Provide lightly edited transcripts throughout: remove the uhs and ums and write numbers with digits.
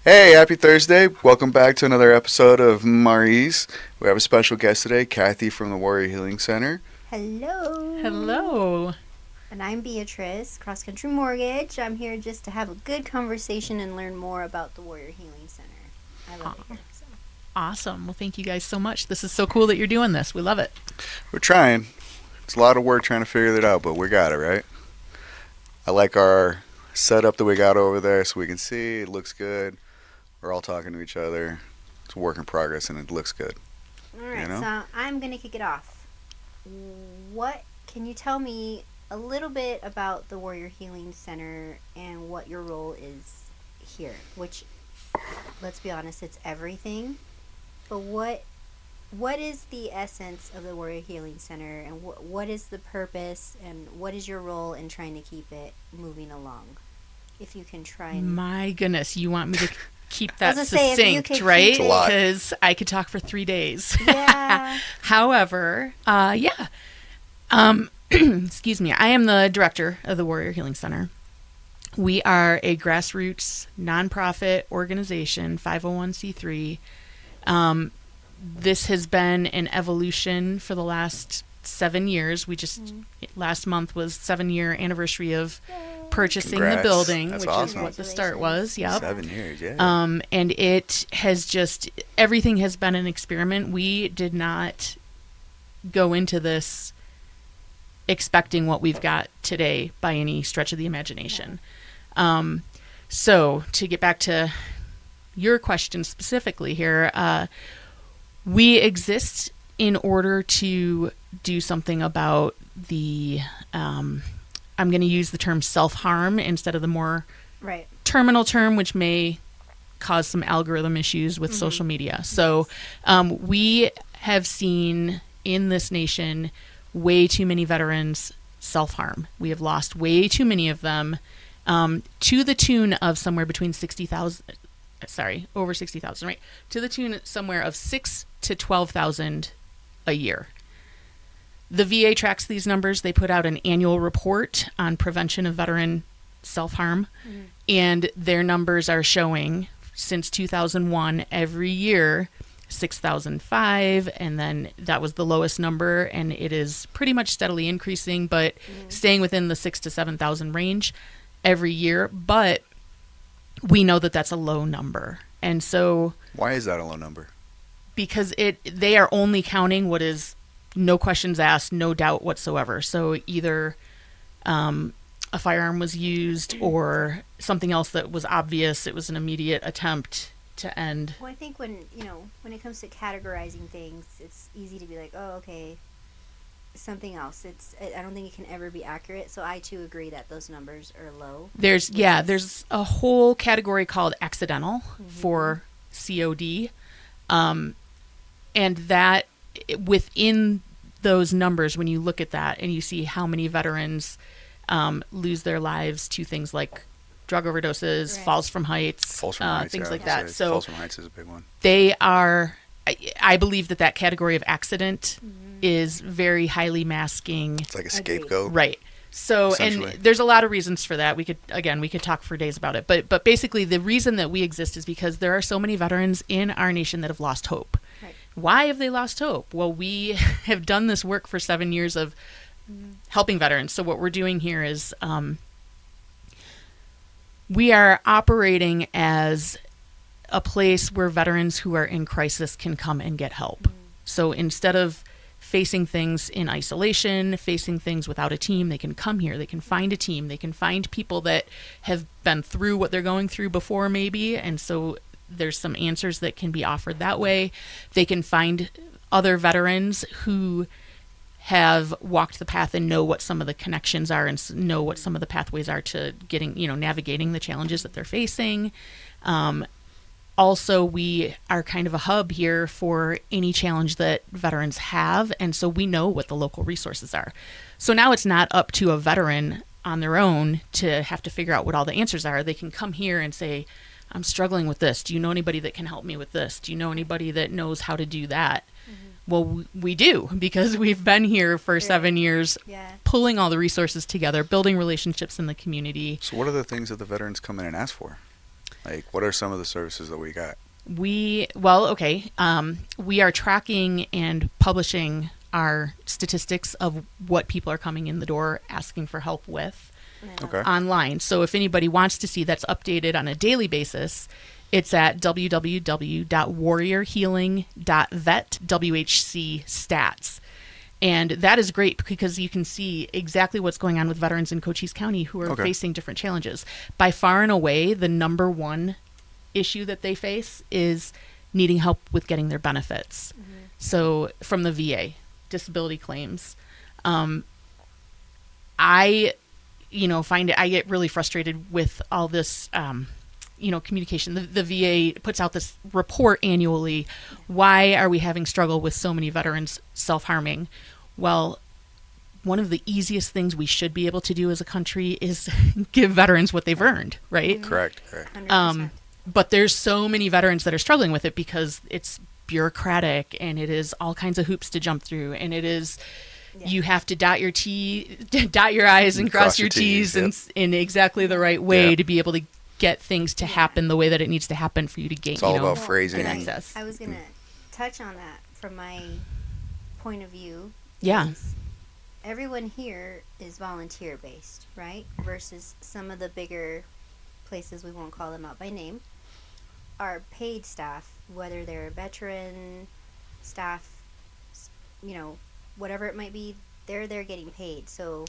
Hey, happy Thursday. Welcome back to another episode of M.M.R.E.S. We have a special guest today, Cathie from the Warrior Healing Center. Hello. Hello. And I'm Beattriz, Cross Country Mortgage. I'm here just to have a good conversation and learn more about the Warrior Healing Center. I love it here. So. Awesome. Well, thank you guys so much. This is so cool that you're doing this. We love it. We're trying. It's a lot of work trying to figure it out, but we got it, right? I like our setup that we got over there so we can see. It looks good. We're all talking to each other. It's a work in progress, and it looks good. All right, so I'm going to kick it off. Can you tell me a little bit about the Warrior Healing Center and what your role is here? Which, let's be honest, it's everything. But what is the essence of the Warrior Healing Center, and what is the purpose, and what is your role in trying to keep it moving along? If you can try and... My goodness, you want me to keep that succinct, right? It's a lot. Because I could talk for 3 days. Yeah. However, excuse me, I am the director of the Warrior Healing Center. We are a grassroots nonprofit organization, 501c3. This has been an evolution for the last 7 years. We just, last month was 7-year anniversary of purchasing Congrats. the building, That's which awesome. is what the start was. Yep. 7 years, yeah. And it has just, everything has been an experiment. We did not go into this expecting what we've got today by any stretch of the imagination. So to get back to your question specifically here, we exist in order to do something about the, I'm going to use the term self-harm instead of the more terminal term, which may cause some algorithm issues with social media. So we have seen in this nation way too many veterans self-harm. We have lost way too many of them, to the tune of somewhere between over 60,000, right? To the tune somewhere of 6,000 to 12,000 a year. The VA tracks these numbers. They put out an annual report on prevention of veteran self-harm, and their numbers are showing since 2001 every year 6,005, and then that was the lowest number, and it is pretty much steadily increasing, but staying within the 6,000 to 7,000 range every year. But we know that that's a low number, and so Why is that a low number? because they are only counting what is no questions asked, no doubt whatsoever. So either a firearm was used or something else that was obvious. It was an immediate attempt to end. Well, I think when it comes to categorizing things, it's easy to be like, oh, okay, something else. I don't think it can ever be accurate. So I too agree that those numbers are low. There's a whole category called accidental for COD, and that within those numbers, when you look at that and you see how many veterans lose their lives to things like drug overdoses, falls from heights, things like that. So falls from heights is a big one. They are, I believe that category of accident is very highly masking. It's like a scapegoat. Right. So, and there's a lot of reasons for that. We could talk for days about it. But basically the reason that we exist is because there are so many veterans in our nation that have lost hope. Right. Why have they lost hope? Well, we have done this work for 7 years of helping veterans. So what we're doing here is we are operating as a place where veterans who are in crisis can come and get help. So instead of facing things in isolation, facing things without a team, they can come here, they can find a team, they can find people that have been through what they're going through before maybe, and so there's some answers that can be offered that way. They can find other veterans who have walked the path and know what some of the connections are and know what some of the pathways are to getting, navigating the challenges that they're facing. Also, we are kind of a hub here for any challenge that veterans have, and so we know what the local resources are. So now it's not up to a veteran on their own to have to figure out what all the answers are. They can come here and say, I'm struggling with this. Do you know anybody that can help me with this? Do you know anybody that knows how to do that? Well, we do, because we've been here for 7 years, pulling all the resources together, building relationships in the community. So what are the things that the veterans come in and ask for? Like, what are some of the services that we got? We are tracking and publishing our statistics of what people are coming in the door asking for help with Okay. online. So if anybody wants to see, that's updated on a daily basis. It's at www.warriorhealing.vet WHC stats. And that is great because you can see exactly what's going on with veterans in Cochise County who are facing different challenges. By far and away, the number one issue that they face is needing help with getting their benefits. So from the VA, disability claims. I get really frustrated with all this, communication. The VA puts out this report annually. Why are we having struggle with so many veterans self-harming? Well, one of the easiest things we should be able to do as a country is give veterans what they've earned, right? Correct. 100%. But there's so many veterans that are struggling with it because it's bureaucratic and it is all kinds of hoops to jump through, and it is you have to dot your I's and cross your T's in exactly the right way to be able to get things to happen the way that it needs to happen for you to gain. It's all about phrasing. Get access. I was gonna touch on that from my point of view. Yeah. Everyone here is volunteer based, right? Versus some of the bigger places, we won't call them out by name, are paid staff, whether they're veteran staff, whatever it might be, they're getting paid. So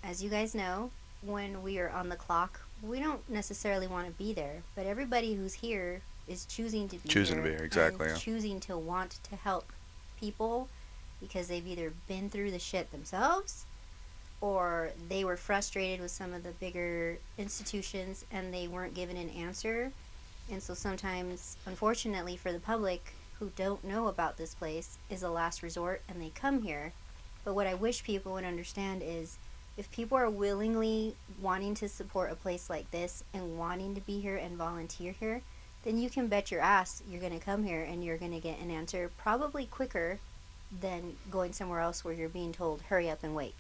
as you guys know, when we are on the clock, we don't necessarily want to be there, but everybody who's here is choosing to be here, exactly, and choosing to want to help people because they've either been through the shit themselves or they were frustrated with some of the bigger institutions and they weren't given an answer. And so sometimes, unfortunately for the public who don't know about this place, is a last resort and they come here. But what I wish people would understand is if people are willingly wanting to support a place like this and wanting to be here and volunteer here, then you can bet your ass you're going to come here and you're going to get an answer probably quicker than going somewhere else where you're being told, hurry up and wait.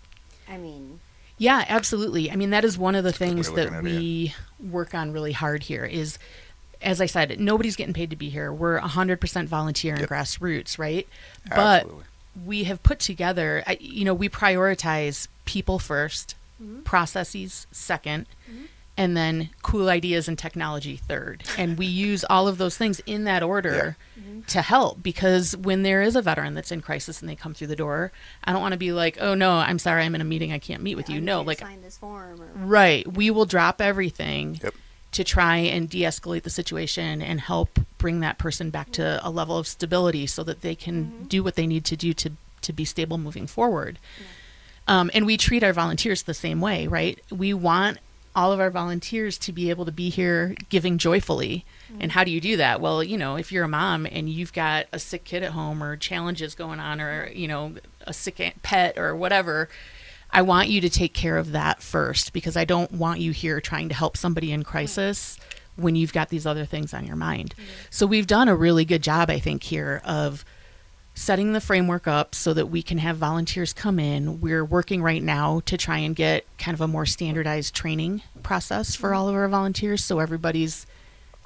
I mean... Yeah, absolutely. I mean, that is one of the things that we work on really hard here is, as I said, nobody's getting paid to be here. We're 100% volunteer and grassroots, right? Absolutely. But we have put together, we prioritize people first, processes second, and then cool ideas and technology third. And we use all of those things in that order to help, because when there is a veteran that's in crisis and they come through the door, I don't want to be like, oh no, I'm sorry, I'm in a meeting, I can't meet with you. No, like, sign this form. Right. We will drop everything to try and de-escalate the situation and help bring that person back to a level of stability so that they can do what they need to do to be stable moving forward. And we treat our volunteers the same way, right? We want all of our volunteers to be able to be here giving joyfully. And how do you do that? Well, if you're a mom and you've got a sick kid at home or challenges going on or, a sick pet or whatever, I want you to take care of that first, because I don't want you here trying to help somebody in crisis when you've got these other things on your mind. So we've done a really good job, I think, here of setting the framework up so that we can have volunteers come in. We're working right now to try and get kind of a more standardized training process for all of our volunteers, so everybody's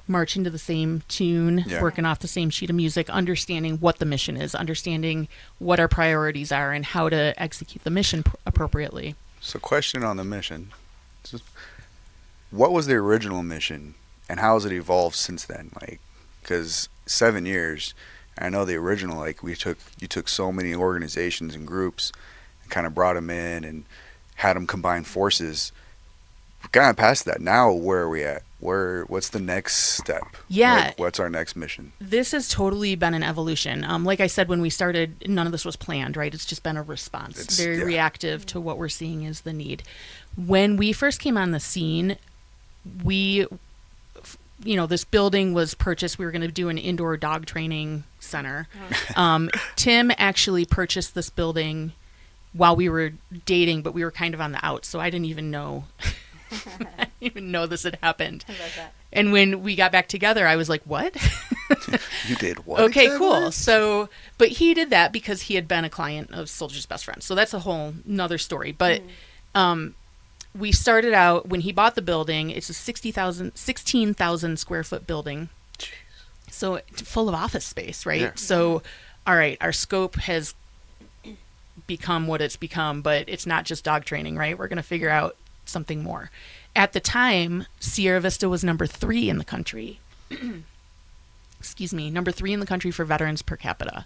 marching to the same tune, working off the same sheet of music, understanding what the mission is, understanding what our priorities are, and how to execute the mission appropriately. So, question on the mission. What was the original mission, and how has it evolved since then? Like, because 7 years, I know the original, like, you took so many organizations and groups and kind of brought them in and had them combine forces. We've gotten past that. Now, where are we at? What's the next step? Yeah. Like, what's our next mission? This has totally been an evolution. Like I said, when we started, none of this was planned, right? It's just been a response. It's very reactive to what we're seeing is the need. When we first came on the scene, this building was purchased. We were going to do an indoor dog training center. Tim actually purchased this building while we were dating, but we were kind of on the out, so I didn't even know... I didn't even know this had happened. I love that. And when we got back together, I was like, what? You did what? Okay, cool. So, but he did that because he had been a client of Soldier's Best Friend. So that's a whole nother story. But we started out when he bought the building. It's a 16,000 square foot building. Jeez. So full of office space, right? Yeah. So, all right, our scope has become what it's become, but it's not just dog training, right? We're going to figure out something more. At the time, Sierra Vista was number 3 in the country. Excuse me, number 3 in the country for veterans per capita.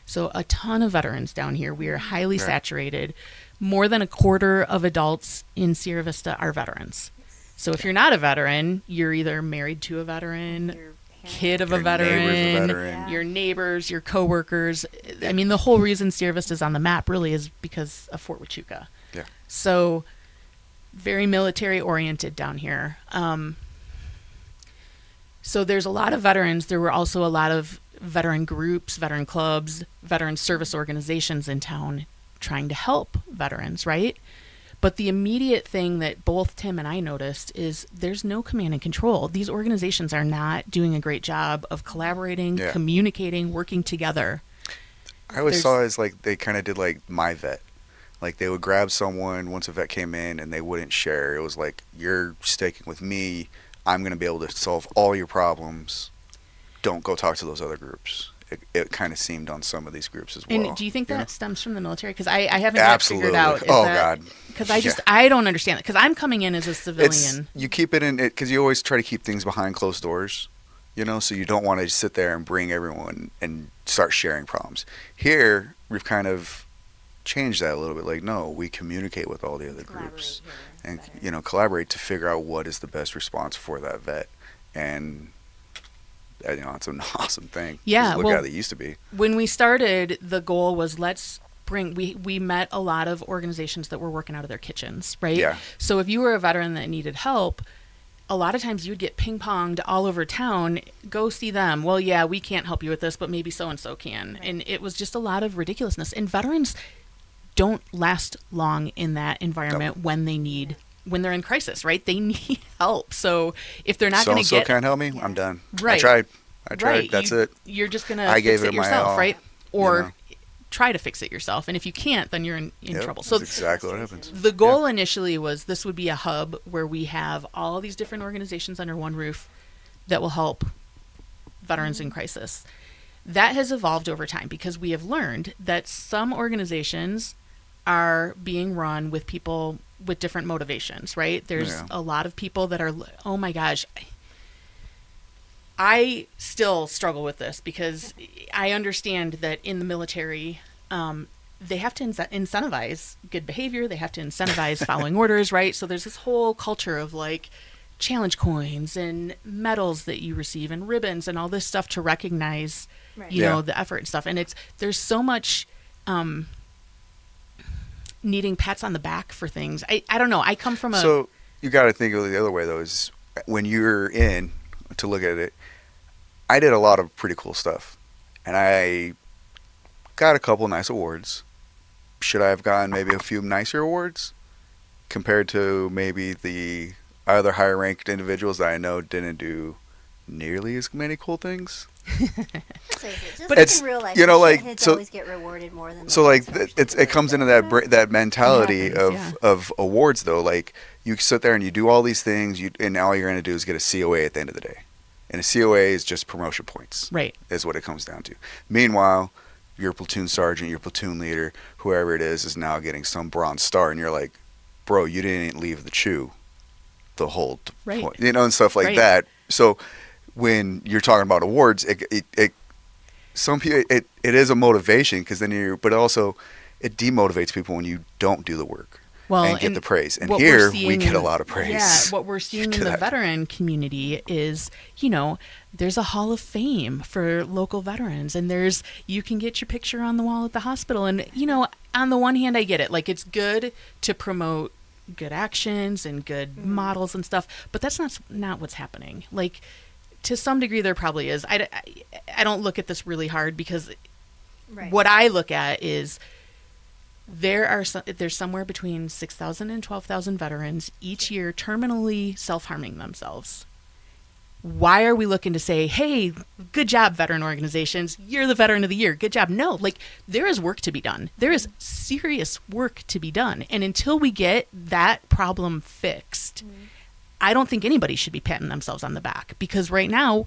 So a ton of veterans down here. We are highly saturated. More than a quarter of adults in Sierra Vista are veterans. So if you're not a veteran, you're either married to a veteran, kid of a veteran, your neighbors, your coworkers. I mean, the whole reason Sierra Vista is on the map really is because of Fort Huachuca. Yeah. So very military oriented down here. So there's a lot of veterans. There were also a lot of veteran groups, veteran clubs, veteran service organizations in town trying to help veterans, right? But the immediate thing that both Tim and I noticed is there's no command and control. These organizations are not doing a great job of collaborating, communicating, working together. I always saw it as like they kind of did like My Vet. Like they would grab someone once a vet came in and they wouldn't share. It was like, you're sticking with me. I'm going to be able to solve all your problems. Don't go talk to those other groups. It kind of seemed on some of these groups as well. And do you think that stems from the military? Because I haven't Absolutely. yet figured out. Oh, God. Because I don't understand it. Because I'm coming in as a civilian. You keep it in it because you always try to keep things behind closed doors, you know, so you don't want to just sit there and bring everyone and start sharing problems. Here, we've kind of changed that a little bit. Like, no, we communicate with all the other groups and, you know, collaborate to figure out what is the best response for that vet. And you know, it's an awesome thing. Yeah, look how they used to be. When we started, the goal was we met a lot of organizations that were working out of their kitchens, right? Yeah. So if you were a veteran that needed help, a lot of times you'd get ping-ponged all over town. Go see them. Well, yeah, we can't help you with this, but maybe so-and-so can. Right. And it was just a lot of ridiculousness. And veterans don't last long in that environment when they're in crisis, right? They need help. So if they're not going to get... So can't help me? I'm done. Right. I tried. Right. That's it. You're just going to fix it yourself, right? Or try to fix it yourself. And if you can't, then you're in trouble. So that's exactly what happens. The goal initially was this would be a hub where we have all these different organizations under one roof that will help veterans in crisis. That has evolved over time because we have learned that some organizations are being run with people with different motivations, right? There's a lot of people that are, oh my gosh, I still struggle with this because I understand that in the military, they have to incentivize good behavior. They have to incentivize following orders, right? So there's this whole culture of like challenge coins and medals that you receive and ribbons and all this stuff to recognize, you know, the effort and stuff. And there's so much, needing pats on the back for things. I don't know. I come from So you got to think of it the other way, though, is when you're in to look at it, I did a lot of pretty cool stuff. And I got a couple nice awards. Should I have gotten maybe a few nicer awards compared to maybe the other higher ranked individuals that I know didn't do nearly as many cool things? But it's in real life, you know, like always get rewarded more than so. Like it comes into that mentality of awards, though. Like you sit there and you do all these things, and all you're going to do is get a COA at the end of the day, and a COA is just promotion points. Right, is what it comes down to. Meanwhile, your platoon sergeant, your platoon leader, whoever it is now getting some bronze star, and you're like, bro, you didn't leave the chew the whole point, you know, and stuff like that. So when you're talking about awards, some people it is a motivation because then but also it demotivates people when you don't do the work and get the praise. And here we get a lot of praise. Yeah, what we're seeing in the veteran community is, you know, there's a hall of fame for local veterans, and you can get your picture on the wall at the hospital. And you know, on the one hand, I get it. Like it's good to promote good actions and good models and stuff, but that's not what's happening. Like, to some degree, there probably is. I don't look at this really hard because what I look at is there's somewhere between 6,000 and 12,000 veterans each year terminally self-harming themselves. Why are we looking to say, hey, good job, veteran organizations, you're the veteran of the year, good job? No, like, there is work to be done. There is serious work to be done. And until we get that problem fixed, I don't think anybody should be patting themselves on the back, because right now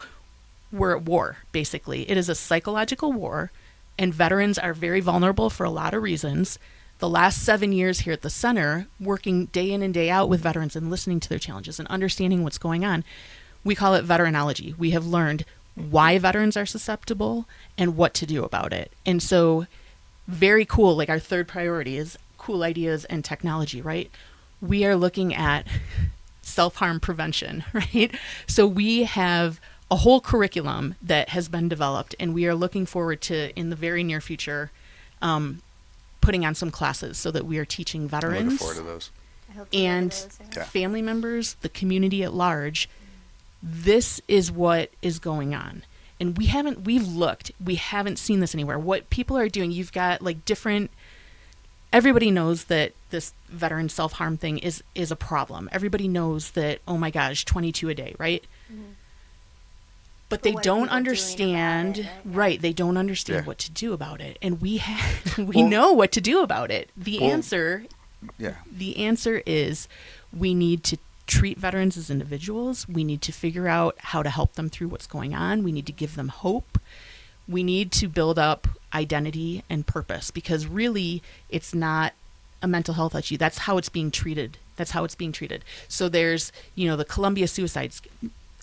we're at war, basically. It is a psychological war, and veterans are very vulnerable for a lot of reasons. The last 7 years here at the center, working day in and day out with veterans and listening to their challenges and understanding what's going on, we call it veteranology. We have learned why veterans are susceptible and what to do about it. And so, very cool, like our third priority is cool ideas and technology, right? We are looking at self-harm prevention, right? So we have a whole curriculum that has been developed, and we are looking forward to, in the very near future, putting on some classes so that we are teaching I'm veterans looking forward to those. I hope to hear and those, Yeah. family members, the community at large. This is what is going on. And we haven't seen this anywhere. What people are doing, you've got like everybody knows that this veteran self-harm thing is a problem. Everybody knows that, oh my gosh, 22 a day, right? But they what are don't people doing understand, about it, right? right? They don't understand Yeah. what to do about it. And we Well- know what to do about it. The Well- answer is we need to treat veterans as individuals. We need to figure out how to help them through what's going on. We need to give them hope. We need to build up identity and purpose, because really it's not a mental health issue. That's how it's being treated. So there's, the Columbia suicide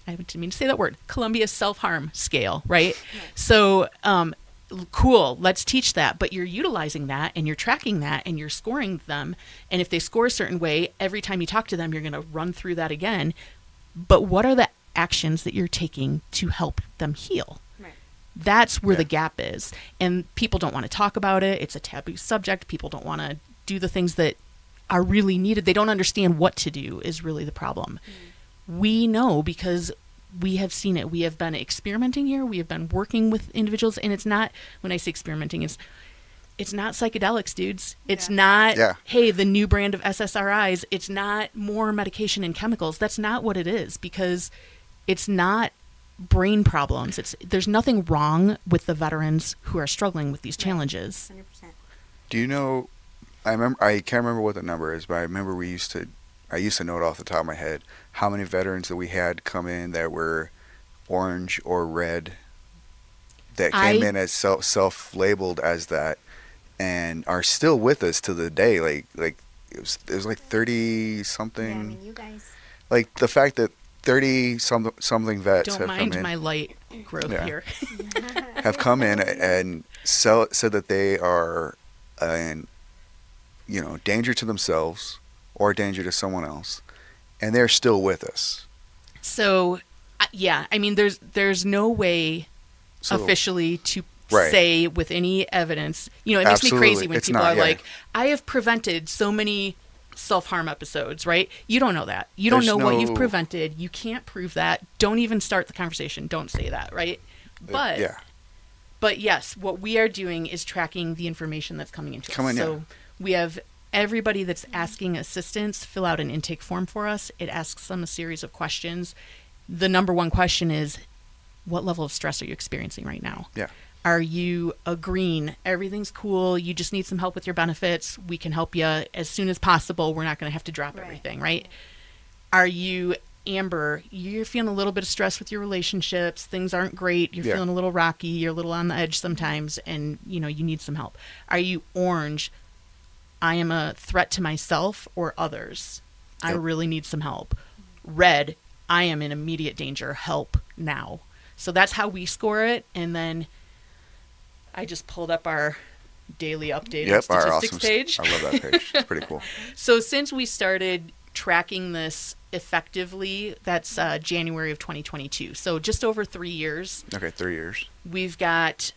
I didn't mean to say that word, Columbia self-harm scale, right? So, cool, let's teach that, but you're utilizing that and you're tracking that and you're scoring them. And if they score a certain way, every time you talk to them, you're going to run through that again. But what are the actions that you're taking to help them heal? Right. That's where Yeah. the gap is. And people don't want to talk about it. It's a taboo subject. People don't want to do the things that are really needed. They don't understand what to do is really the problem. We know, because we have seen it. We have been experimenting here. We have been working with individuals, and it's not, when I say experimenting, it's not psychedelics, dudes. It's not, hey, the new brand of SSRIs. It's not more medication and chemicals. That's not what it is, because it's not brain problems. There's nothing wrong with the veterans who are struggling with these challenges. 100%. Do you know? I can't remember what the number is, but I remember I used to know it off the top of my head how many veterans that we had come in that were orange or red, that came in as self-labeled as that, and are still with us to the day. Like it was like 30 something. Yeah, I mean, you guys. Like the fact that 30 something vets Don't have mind come in, my light growth here. have come in and said that they are in danger to themselves or danger to someone else, and they're still with us. So, yeah, I mean, there's no way officially to say with any evidence. It makes me crazy when people are like, I have prevented so many self-harm episodes, right? You don't know that. You don't know what you've prevented. You can't prove that. Don't even start the conversation. Don't say that, right? But yes, what we are doing is tracking the information that's coming into us. So we have everybody that's asking assistance fill out an intake form for us. It asks them a series of questions. The number one question is, what level of stress are you experiencing right now? Yeah. Are you a green? Everything's cool. You just need some help with your benefits. We can help you as soon as possible. We're not going to have to drop everything, right? Are you amber? You're feeling a little bit of stress with your relationships. Things aren't great. You're feeling a little rocky. You're a little on the edge sometimes, and you need some help. Are you orange? I am a threat to myself or others. I really need some help. Red, I am in immediate danger. Help now. So that's how we score it. And then I just pulled up our daily updated statistics page. I love that page. It's pretty cool. So since we started tracking this effectively, that's January of 2022. So just over 3 years. Okay, 3 years. We've got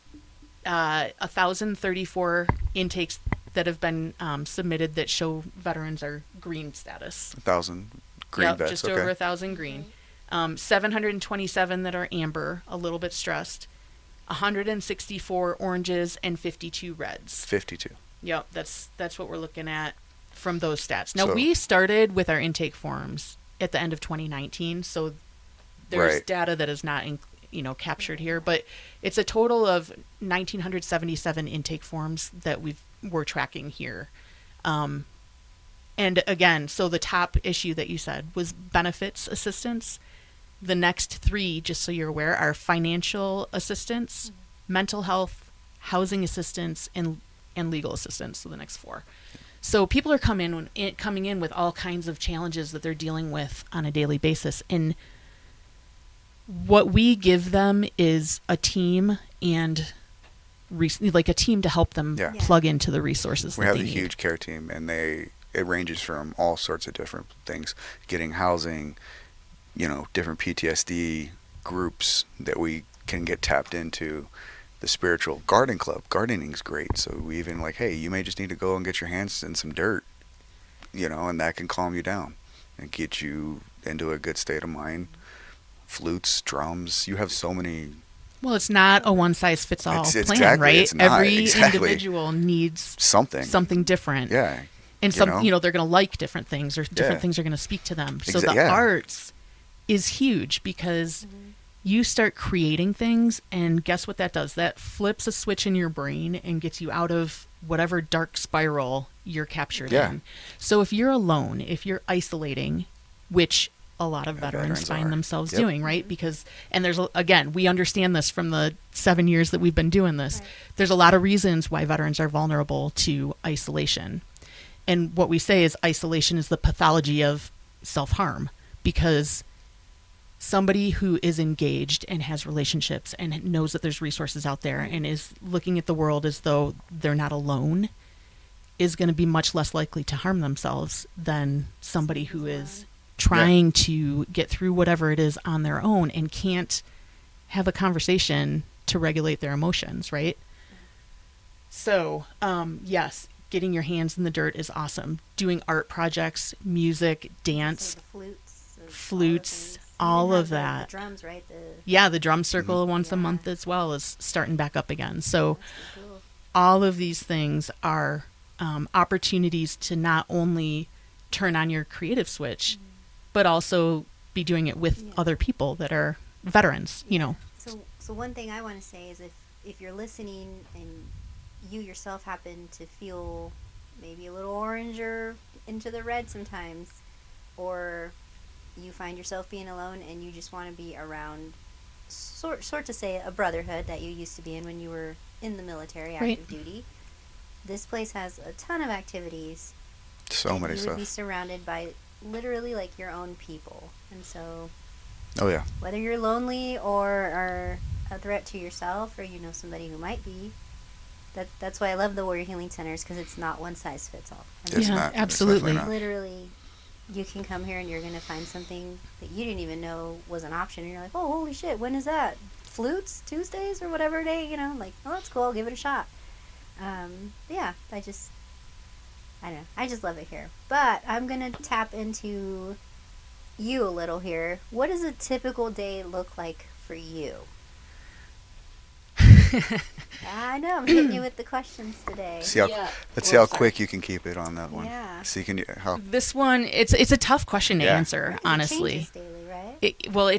1,034 intakes that have been submitted that show veterans are green status. 1,000 green vets. Just over 1,000 green. 727 that are amber, a little bit stressed. 164 oranges and 52 reds. 52. Yep, that's what we're looking at from those stats. Now, we started with our intake forms at the end of 2019, so There's Right. data that is not, captured here, but it's a total of 1,977 intake forms that we're tracking here. And again, so the top issue that you said was benefits assistance. The next three, just so you're aware, are financial assistance, mental health, housing assistance, and legal assistance. So the next four. So people are coming in with all kinds of challenges that they're dealing with on a daily basis, and what we give them is a team and like a team to help them Yeah. plug into the resources. We that have they a need. huge care team, and it ranges from all sorts of different things, getting housing, different PTSD groups that we can get tapped into. The spiritual garden club, gardening's great. So we even hey, you may just need to go and get your hands in some dirt, and that can calm you down and get you into a good state of mind. Flutes, drums, you have so many. Well, it's not a one-size-fits-all It's plan, exactly, right? it's not, Every exactly. individual needs Something different. Yeah. And you know? they're going to like different things, or different Yeah. things are going to speak to them. So the Yeah. arts is huge because you start creating things, and guess what that does? That flips a switch in your brain and gets you out of whatever dark spiral you're captured Yeah. in. So if you're alone, if you're isolating, which a lot of veterans Veterans find are. themselves Yep. doing, right? Because, and again, we understand this from the 7 years that we've been doing this. Right. There's a lot of reasons why veterans are vulnerable to isolation. And what we say is isolation is the pathology of self-harm, because somebody who is engaged and has relationships and knows that there's resources out there and is looking at the world as though they're not alone is going to be much less likely to harm themselves than somebody who is trying to get through whatever it is on their own and can't have a conversation to regulate their emotions, right? So, yes, getting your hands in the dirt is awesome. Doing art projects, music, dance, So the flutes, flutes, all all the of things. You even that. have the drums, right? The drum circle once a Yeah. month as well is starting back up again. So That's pretty cool. all of these things are opportunities to not only turn on your creative switch, but also be doing it with Yeah. other people that are veterans, So one thing I want to say is if you're listening and you yourself happen to feel maybe a little orange or into the red sometimes, or you find yourself being alone and you just want to be around sort to say a brotherhood that you used to be in when you were in the military, active Right. duty. This place has a ton of activities. So and many you would be stuff. surrounded by literally like your own people. And so Oh yeah. whether you're lonely or are a threat to yourself, or somebody who might be, that's why I love the Warrior Healing Centers, because it's not one size fits all. I mean, It's Yeah, not. It's absolutely. definitely not. literally, you can come here and you're going to find something that you didn't even know was an option, and you're like, oh, holy shit, when is that? Flutes, Tuesdays, or whatever day, like, oh, that's cool, I'll give it a shot. Yeah, I don't know, I just love it here. But I'm going to tap into you a little here. What does a typical day look like for you? I know, I'm hitting you with the questions today. See how Yeah. let's see how Well, sorry. quick you can keep it on that one. Yeah. See can you how This one, it's a tough question to Yeah. answer, It honestly. changes daily, right? Well,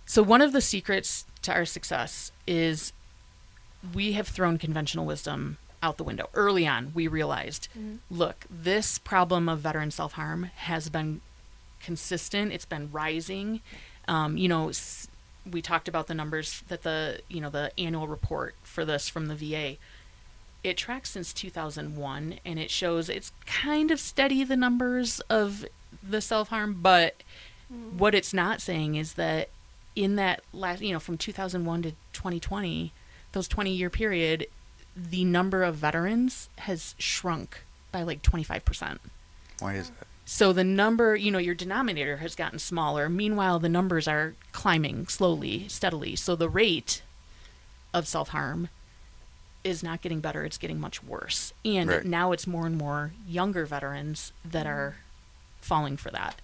so one of the secrets to our success is we have thrown conventional wisdom out the window. Early on, we realized, look, this problem of veteran self-harm has been consistent. It's been rising. We talked about the numbers that the annual report for this from the VA. It tracks since 2001, and it shows it's kind of steady, the numbers of the self-harm, but what it's not saying is that in that last, from 2001 to 2020, those 20-year period, the number of veterans has shrunk by like 25%. why is that? So the number, your denominator has gotten smaller. Meanwhile, the numbers are climbing slowly, steadily. So the rate of self-harm is not getting better. It's getting much worse. And Right. now it's more and more younger veterans that are falling for that.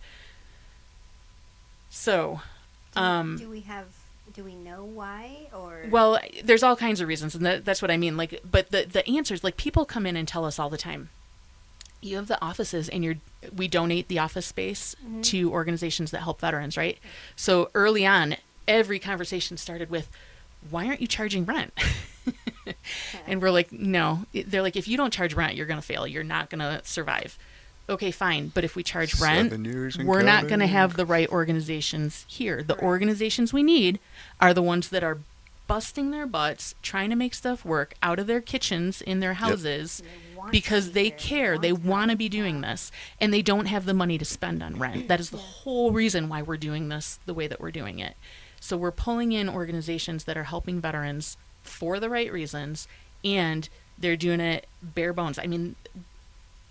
So, Do we know why, or? well, there's all kinds of reasons, and that's what I mean. But the answers, people come in and tell us all the time, you have the offices and we donate the office space to organizations that help veterans, right? So early on, every conversation started with, why aren't you charging rent? And we're like, no. They're like, if you don't charge rent, you're going to fail. You're not going to survive. Okay, fine. But if we charge rent, 7 years and we're not going to counting. have the right organizations here. The organizations we need are the ones that are busting their butts, trying to make stuff work out of their kitchens in their houses because they care. They want to be doing this. And they don't have the money to spend on rent. That is the whole reason why we're doing this the way that we're doing it. So we're pulling in organizations that are helping veterans for the right reasons, and they're doing it bare bones. I mean,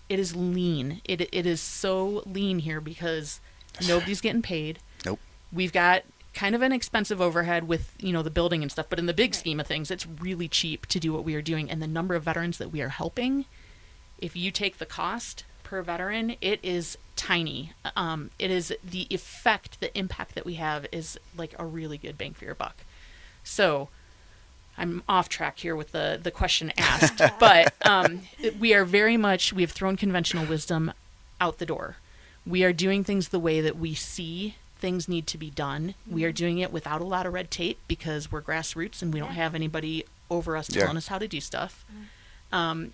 it is lean. It is so lean here because nobody's getting paid. Nope. We've got kind of an expensive overhead with, the building and stuff, but in the big scheme of things, it's really cheap to do what we are doing. And the number of veterans that we are helping, if you take the cost per veteran, it is tiny. It is the effect, the impact that we have is like a really good bang for your buck. So I'm off track here with the question asked, but we are very much, we have thrown conventional wisdom out the door. We are doing things the way that we see things need to be done. We are doing it without a lot of red tape because we're grassroots and we don't have anybody over us telling us how to do stuff. And,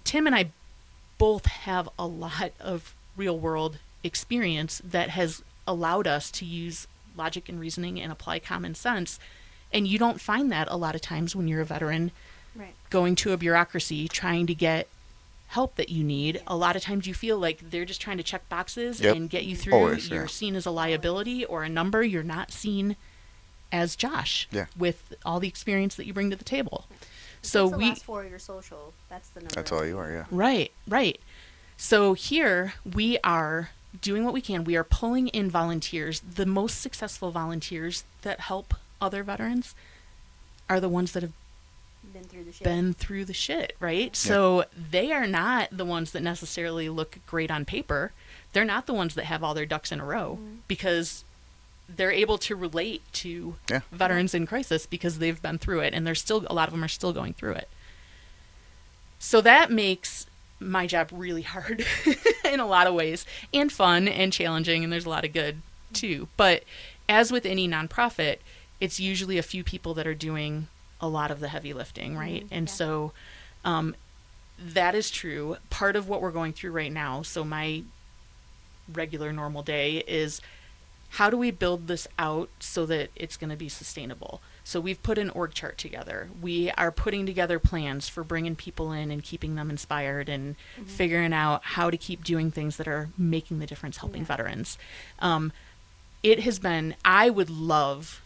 Tim and I both have a lot of real world experience that has allowed us to use logic and reasoning and apply common sense. And you don't find that a lot of times when you're a veteran going to a bureaucracy trying to get help that you need. A lot of times you feel like they're just trying to check boxes and get you through. Always, You're seen as a liability or a number. You're not seen as Josh with all the experience that you bring to the table. So the last four of your social. That's the number. That's all you are, yeah. Right. So here we are doing what we can. We are pulling in volunteers. The most successful volunteers that help other veterans are the ones that have been through the shit, right? Yeah. So they are not the ones that necessarily look great on paper. They're not the ones that have all their ducks in a row because they're able to relate to veterans in crisis because they've been through it, and there's still a lot of them are still going through it. So that makes my job really hard in a lot of ways, and fun and challenging, and there's a lot of good too. But as with any nonprofit, it's usually a few people that are doing a lot of the heavy lifting, right? And so that is true. Part of what we're going through right now, so my regular normal day is, how do we build this out so that it's going to be sustainable? So we've put an org chart together. We are putting together plans for bringing people in and keeping them inspired and figuring out how to keep doing things that are making the difference, helping veterans. It has been, I would love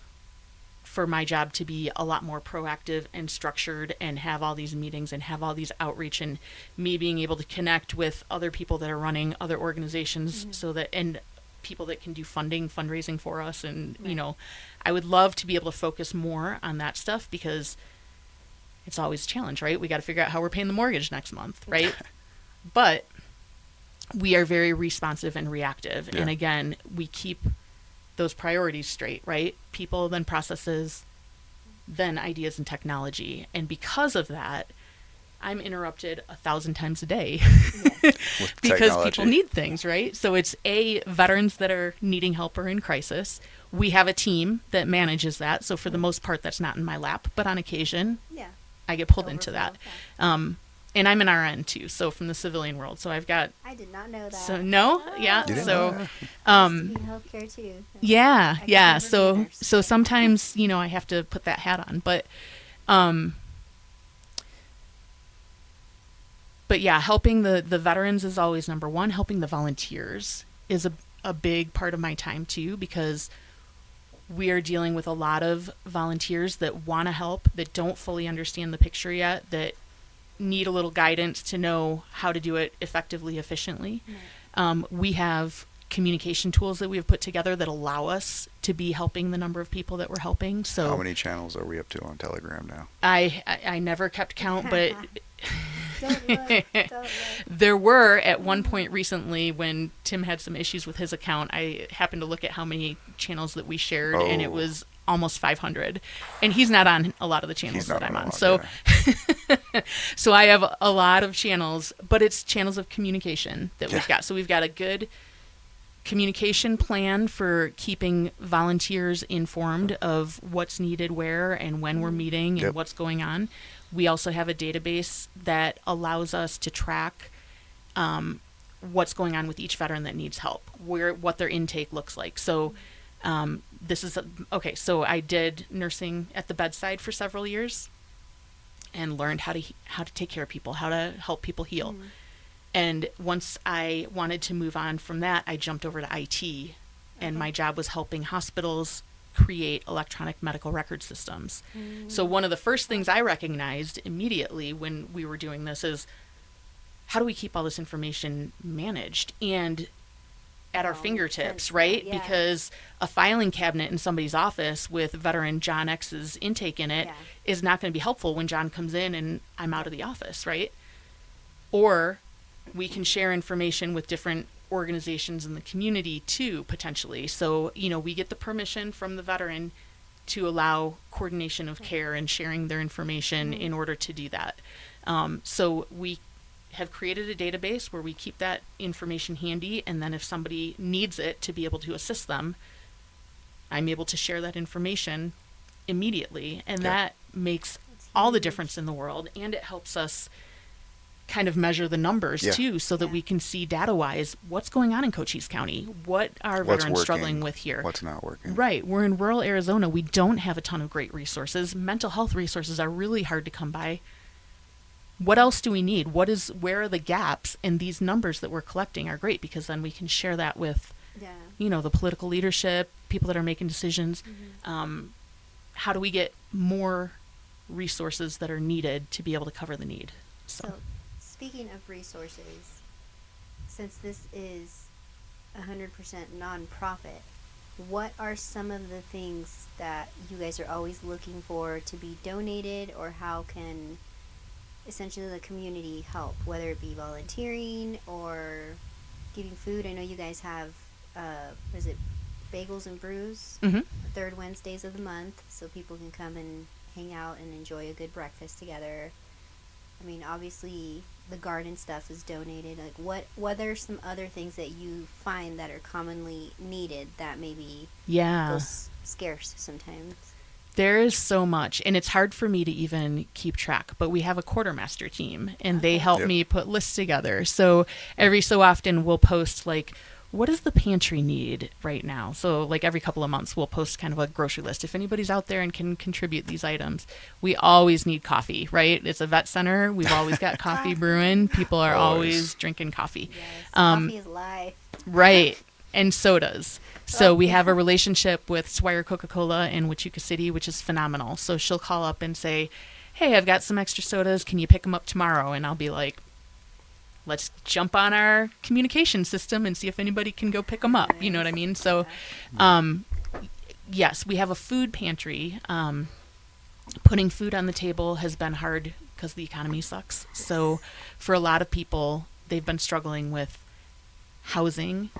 for my job to be a lot more proactive and structured and have all these meetings and have all these outreach, and me being able to connect with other people that are running other organizations so that, and people that can do fundraising for us. And, I would love to be able to focus more on that stuff because it's always a challenge, right? We got to figure out how we're paying the mortgage next month, right? But we are very responsive and reactive. And again, we keep those priorities straight, right? People, then processes, then ideas and technology. And because of that, I'm interrupted 1,000 times a day because people need things, right? So it's veterans that are needing help or in crisis. We have a team that manages that. So for the most part, that's not in my lap, but on occasion, I get pulled into that. And I'm an RN too, so from the civilian world. So I've got. I did not know that. So no, You didn't so know healthcare too. Yeah. So sometimes I have to put that hat on, but helping the veterans is always number one. Helping the volunteers is a big part of my time too, because we are dealing with a lot of volunteers that want to help, that don't fully understand the picture yet, that need a little guidance to know how to do it effectively, efficiently. We have communication tools that we have put together that allow us to be helping the number of people that we're helping. So how many channels are we up to on Telegram now? I never kept count, but Don't look. there were at one point recently when Tim had some issues with his account. I happened to look at how many channels that we shared, and it was almost 500, and he's not on a lot of the channels that I'm on. So, yeah. so I have a lot of channels, but it's channels of communication that we've got. So we've got a good communication plan for keeping volunteers informed of what's needed where and when we're meeting and what's going on. We also have a database that allows us to track what's going on with each veteran that needs help, what their intake looks like. So so I did nursing at the bedside for several years and learned how to take care of people, how to help people heal. And once I wanted to move on from that, I jumped over to IT, and my job was helping hospitals create electronic medical record systems. So one of the first things I recognized immediately when we were doing this is, how do we keep all this information managed and at our fingertips, right? Yeah. Because a filing cabinet in somebody's office with veteran John X's intake in it is not going to be helpful when John comes in and I'm out of the office, right? Or we can share information with different organizations in the community too, potentially. So, we get the permission from the veteran to allow coordination of care and sharing their information in order to do that. So we have created a database where we keep that information handy, and then if somebody needs it to be able to assist them, I'm able to share that information immediately, and that makes all the difference in the world, and it helps us kind of measure the numbers too, so that we can see data-wise what's going on in Cochise County, what are veterans struggling with here, what's not working. Right, we're in rural Arizona. We don't have a ton of great resources. Mental health resources are really hard to come by. What else do we need? Where are the gaps? And these numbers that we're collecting are great, because then we can share that with the political leadership, people that are making decisions. How do we get more resources that are needed to be able to cover the need? So speaking of resources, since this is 100% nonprofit, what are some of the things that you guys are always looking for to be donated, or how can essentially the community help, whether it be volunteering or giving food? I know you guys have, is it Bagels and Brews, third Wednesdays of the month, so people can come and hang out and enjoy a good breakfast together. I mean, obviously the garden stuff is donated. Like, what are some other things that you find that are commonly needed that maybe goes scarce sometimes? There is so much, and it's hard for me to even keep track, but we have a quartermaster team, and they help me put lists together. So every so often we'll post, like, what does the pantry need right now? So, like, every couple of months we'll post kind of a grocery list. If anybody's out there and can contribute these items. We always need coffee, right? It's a vet center. We've always got coffee brewing. People are always drinking coffee. Yes, coffee is life. Right. And sodas. So we have a relationship with Swire Coca-Cola in Wichita City, which is phenomenal. So she'll call up and say, hey, I've got some extra sodas. Can you pick them up tomorrow? And I'll be like, let's jump on our communication system and see if anybody can go pick them up. You know what I mean? So, yes, we have a food pantry. Putting food on the table has been hard because the economy sucks. So for a lot of people, they've been struggling with housing,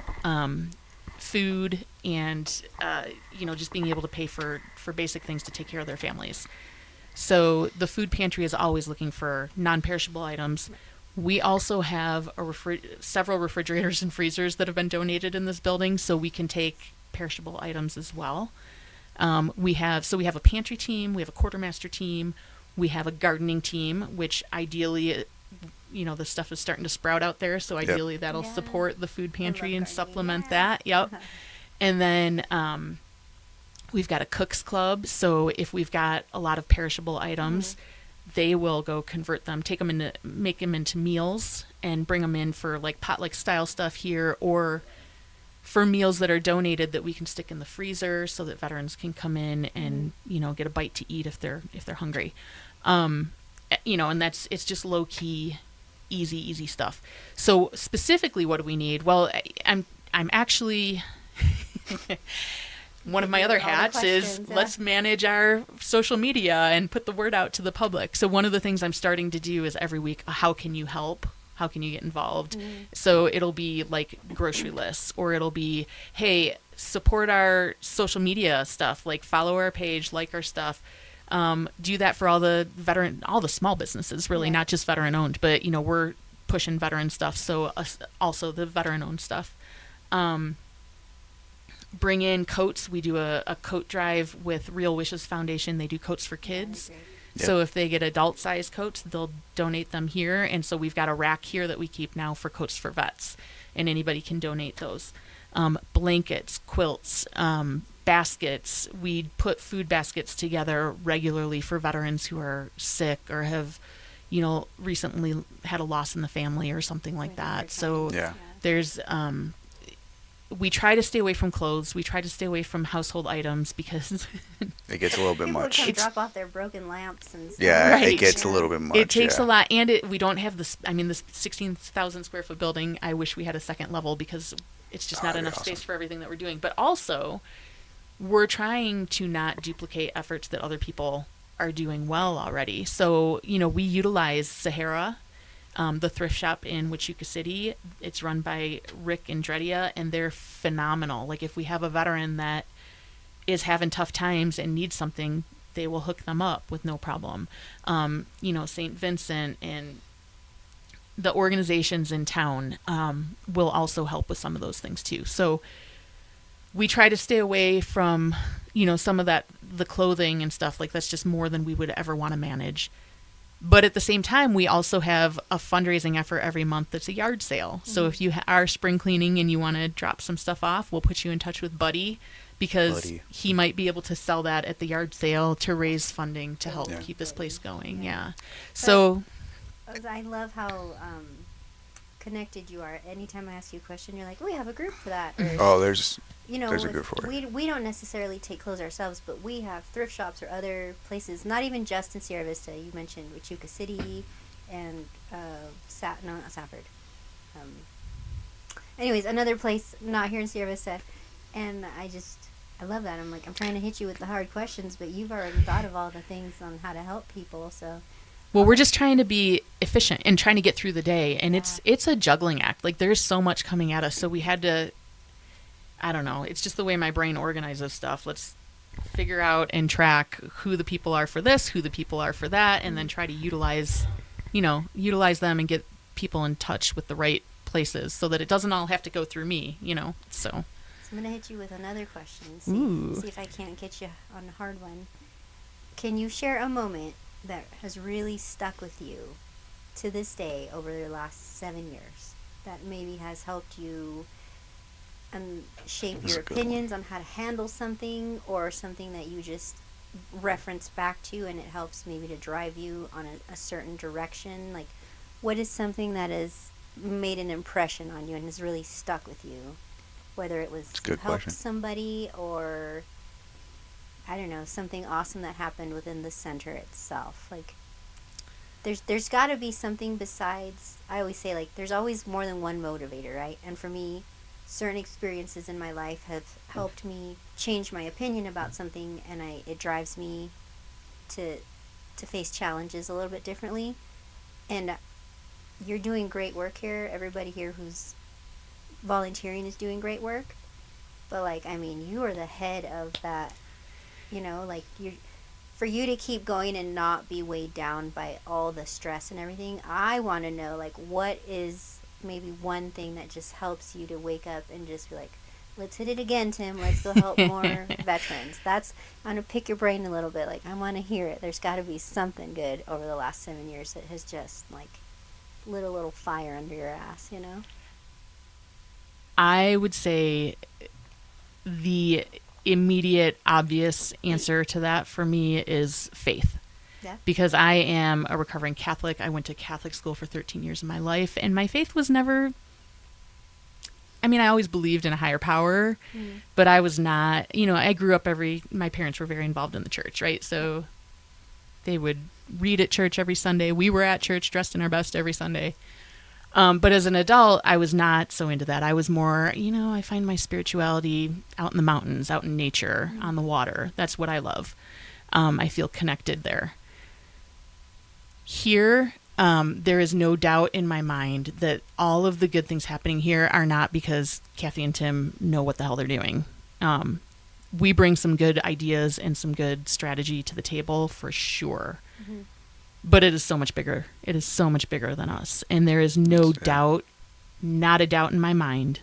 food, and just being able to pay for basic things to take care of their families. So the food pantry is always looking for non-perishable items. We also have several refrigerators and freezers that have been donated in this building, so we can take perishable items as well. We have a pantry team, we have a quartermaster team, we have a gardening team, which ideally, the stuff is starting to sprout out there, so ideally that'll support the food pantry and supplement that. Yep. And then we've got a cook's club, so if we've got a lot of perishable items, they will go convert them, make them into meals, and bring them in for like potluck style stuff here, or for meals that are donated that we can stick in the freezer so that veterans can come in and get a bite to eat if they're hungry. And it's just low key, easy stuff. So specifically, what do we need? Well, I'm actually one of my other hats is let's manage our social media and put the word out to the public. So one of the things I'm starting to do is every week, how can you help? How can you get involved? So it'll be like grocery lists, or it'll be, hey, support our social media stuff, like follow our page, like our stuff. Do that for all the small businesses, really, not just veteran owned, but we're pushing veteran stuff. So also the veteran owned stuff. Bring in coats. We do a coat drive with Real Wishes Foundation. They do coats for kids. So if they get adult size coats, they'll donate them here. And so we've got a rack here that we keep now for coats for vets, and anybody can donate those. Blankets, quilts, baskets. We put food baskets together regularly for veterans who are sick or have, recently had a loss in the family or something like that. So there's, we try to stay away from clothes. We try to stay away from household items because it gets a little bit People much. come drop off their broken lamps and stuff. Yeah, Right. it gets a little bit much. It takes a lot, and we don't have this. I mean, this 16,000 square foot building. I wish we had a second level because it's just not enough space for everything that we're doing. But also, we're trying to not duplicate efforts that other people are doing well already. So, we utilize Sahara, the thrift shop in Wichita City. It's run by Rick and Dredia, and they're phenomenal. Like, if we have a veteran that is having tough times and needs something, they will hook them up with no problem. St. Vincent and the organizations in town will also help with some of those things too. So we try to stay away from, some of the clothing and stuff. Like, that's just more than we would ever want to manage. But at the same time, we also have a fundraising effort every month that's a yard sale. Mm-hmm. So if you are spring cleaning and you want to drop some stuff off, we'll put you in touch with Buddy, because he might be able to sell that at the yard sale to raise funding to help keep this place going. Yeah. So I love how connected you are. Anytime I ask you a question, you're like, we have a group for that. Or, there's a group for it. We don't necessarily take clothes ourselves, but we have thrift shops or other places, not even just in Sierra Vista. You mentioned Wichita City and not Safford. Anyways, another place not here in Sierra Vista. And I love that. I'm trying to hit you with the hard questions, but you've already thought of all the things on how to help people. So, well, we're just trying to be efficient and trying to get through the day. And it's a juggling act. Like, there's so much coming at us. So we had to, I don't know. It's just the way my brain organizes stuff. Let's figure out and track who the people are for this, who the people are for that, and then try to utilize them and get people in touch with the right places so that it doesn't all have to go through me, so. I'm going to hit you with another question. See if I can't get you on a hard one. Can you share a moment that has really stuck with you to this day over the last 7 years that maybe has helped you shape your opinions on how to handle something, or something that you just reference back to and it helps maybe to drive you on a certain direction? Like, what is something that has made an impression on you and has really stuck with you? Whether it was helped somebody or, I don't know, something awesome that happened within the center itself. Like, there's got to be something besides, I always say, like, there's always more than one motivator, right? And for me, certain experiences in my life have helped me change my opinion about something, and it drives me to face challenges a little bit differently. And you're doing great work here. Everybody here who's volunteering is doing great work, but you are the head of that, for you to keep going and not be weighed down by all the stress and everything. I want to know, what is maybe one thing that just helps you to wake up and just be like, let's hit it again, Tim, let's go help more veterans. I'm going to pick your brain a little bit. I want to hear it. There's got to be something good over the last 7 years that has just lit a little fire under your ass, I would say the immediate, obvious answer to that for me is faith. Yeah. Because I am a recovering Catholic. I went to Catholic school for 13 years of my life, and my faith was never... I always believed in a higher power, but I was not... I grew up my parents were very involved in the church, right? So they would read at church every Sunday. We were at church dressed in our best every Sunday. But as an adult, I was not so into that. I was more, I find my spirituality out in the mountains, out in nature, on the water. That's what I love. I feel connected there. Here, there is no doubt in my mind that all of the good things happening here are not because Cathie and Tim know what the hell they're doing. we bring some good ideas and some good strategy to the table for sure. Mm-hmm. But it is so much bigger. It is so much bigger than us. And there is no doubt, not a doubt in my mind,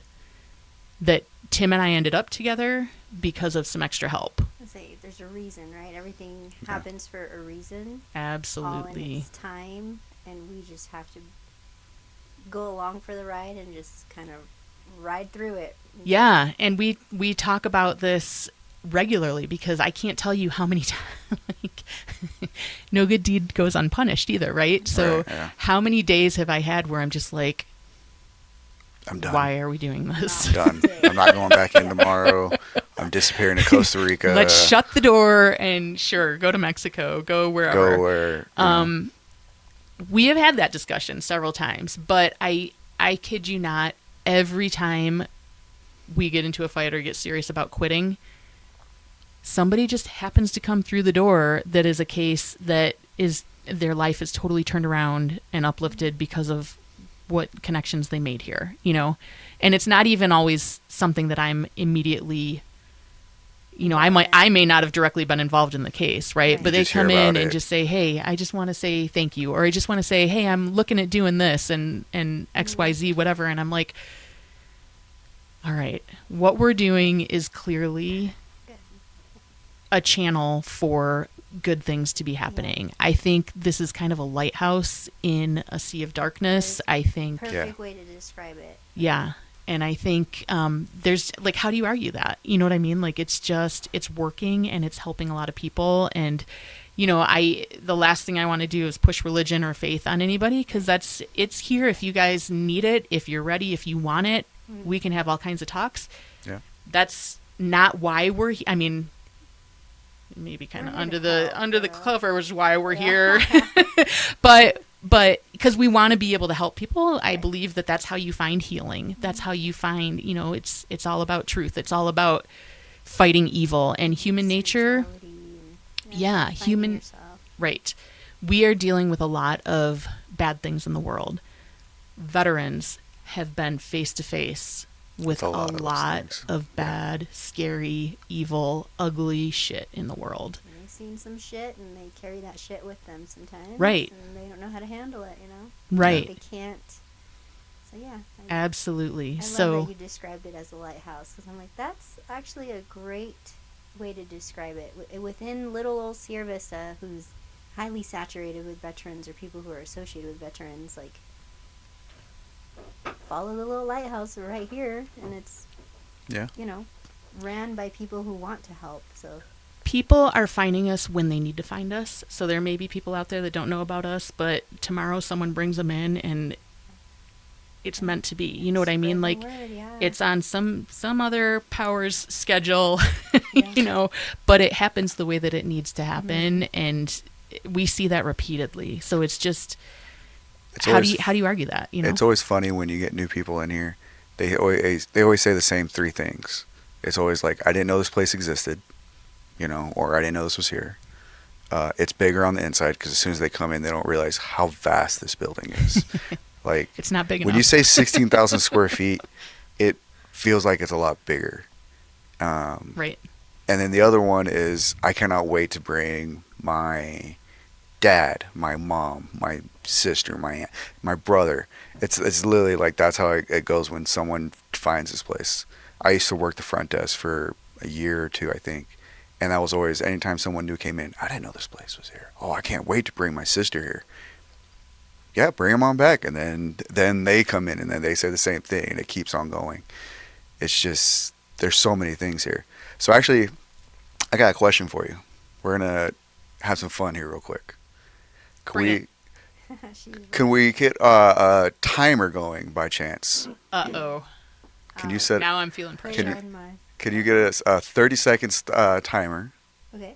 that Tim and I ended up together because of some extra help. I say there's a reason, right? Everything happens for a reason. Absolutely. All in its time, and we just have to go along for the ride and just kind of ride through it. Yeah, and we talk about this regularly because I can't tell you how many times, like, no good deed goes unpunished either, right? So how many days have I had where I'm just like, I'm done. Why are we doing this? I'm done. I'm not going back in tomorrow. I'm disappearing to Costa Rica. Let's shut the door and sure, go to Mexico, go wherever. Go where. We have had that discussion several times, but I kid you not, every time we get into a fight or get serious about quitting, somebody just happens to come through the door that is a case that is their life is totally turned around and uplifted because of what connections they made here, you know? And it's not even always something that I'm immediately, you know, I may not have directly been involved in the case, right? But they come in and just say, hey, I just want to say thank you. Or I just want to say, hey, I'm looking at doing this and XYZ, whatever. And I'm like, all right, what we're doing is clearly a channel for good things to be happening. Yeah. I think this is kind of a lighthouse in a sea of darkness. I think perfect way to describe it. Yeah. And I think there's like, how do you argue that? You know what I mean? Like, it's working and it's helping a lot of people. And, you know, the last thing I want to do is push religion or faith on anybody, because it's here if you guys need it, if you're ready, if you want it, we can have all kinds of talks. Yeah. That's not why we're I mean, maybe kind of under the cover was why we're here. but because we want to be able to help people, I believe that that's how you find healing. That's how you find, you know, it's all about truth. It's all about fighting evil and human nature. Yeah, human. Yourself. Right. We are dealing with a lot of bad things in the world. Veterans have been face to face with a lot of bad, scary, evil, ugly shit in the world. And they've seen some shit, and they carry that shit with them sometimes. Right. And they don't know how to handle it, you know? Right. They can't. So, yeah. Absolutely. I love that you described it as a lighthouse, because I'm like, that's actually a great way to describe it. Within little old Sierra Vista, who's highly saturated with veterans or people who are associated with veterans, like, follow the little lighthouse right here, and it's you know, ran by people who want to help. So people are finding us when they need to find us. So there may be people out there that don't know about us, but tomorrow someone brings them in and it's meant to be. You know what I mean? Like, it's on some other power's schedule, you know, but it happens the way that it needs to happen, and we see that repeatedly. So it's just how do you argue that? You know, it's always funny when you get new people in here. They always say the same three things. It's always like, I didn't know this place existed, you know, or I didn't know this was here. It's bigger on the inside, because as soon as they come in, they don't realize how vast this building is. Like, it's not big enough. When you say 16,000 square feet, it feels like it's a lot bigger. Right. And then the other one is, I cannot wait to bring my dad, my mom, my sister, my aunt, my brother. It's literally like, that's how it goes when someone finds this place. I used to work the front desk for a year or two, I think. And that was always, anytime someone new came in, I didn't know this place was here. Oh, I can't wait to bring my sister here. Yeah, bring them on back. And then they come in and then they say the same thing, and it keeps on going. It's just, there's so many things here. So actually, I got a question for you. We're going to have some fun here real quick. Can we get a timer going by chance? Uh-oh. Can you set? Now I'm feeling pressure. Can you get us a 30 seconds timer? Okay.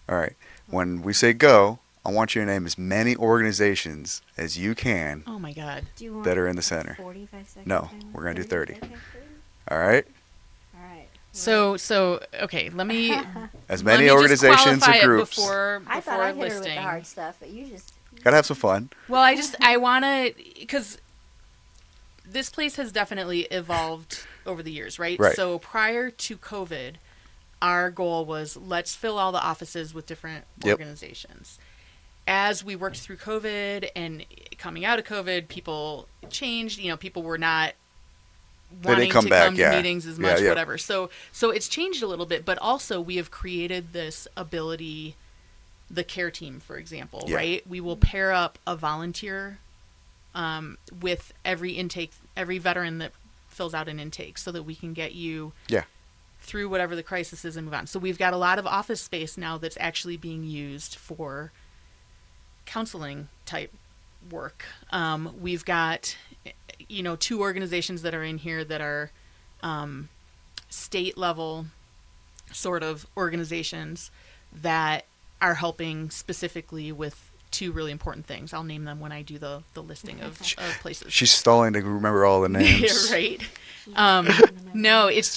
All right. When we say go, I want you to name as many organizations as you can. Oh my God. That are in the center. 45 seconds? No, we're going to do 30. Okay, 30. All right. All right. So okay, let me as many organizations or groups. Before I thought I hit listing. her with the hard stuff, but you just gotta have some fun. Well, I want to, because this place has definitely evolved over the years, right? Right. So prior to COVID, our goal was let's fill all the offices with different Yep. organizations. As we worked through COVID and coming out of COVID, people changed. People were not wanting come to back, come yeah. to meetings as Yeah, much, yeah. whatever. So it's changed a little bit, but also we have created this ability, the care team, for example, Yeah. right? We will pair up a volunteer with every veteran that fills out an intake so that we can get you Yeah. through whatever the crisis is and move on. So we've got a lot of office space now that's actually being used for counseling type work. We've got, 2 organizations that are in here that are state level sort of organizations that are helping specifically with 2 really important things. I'll name them when I do the listing of places. She's stalling to remember all the names. Yeah, right. No, it's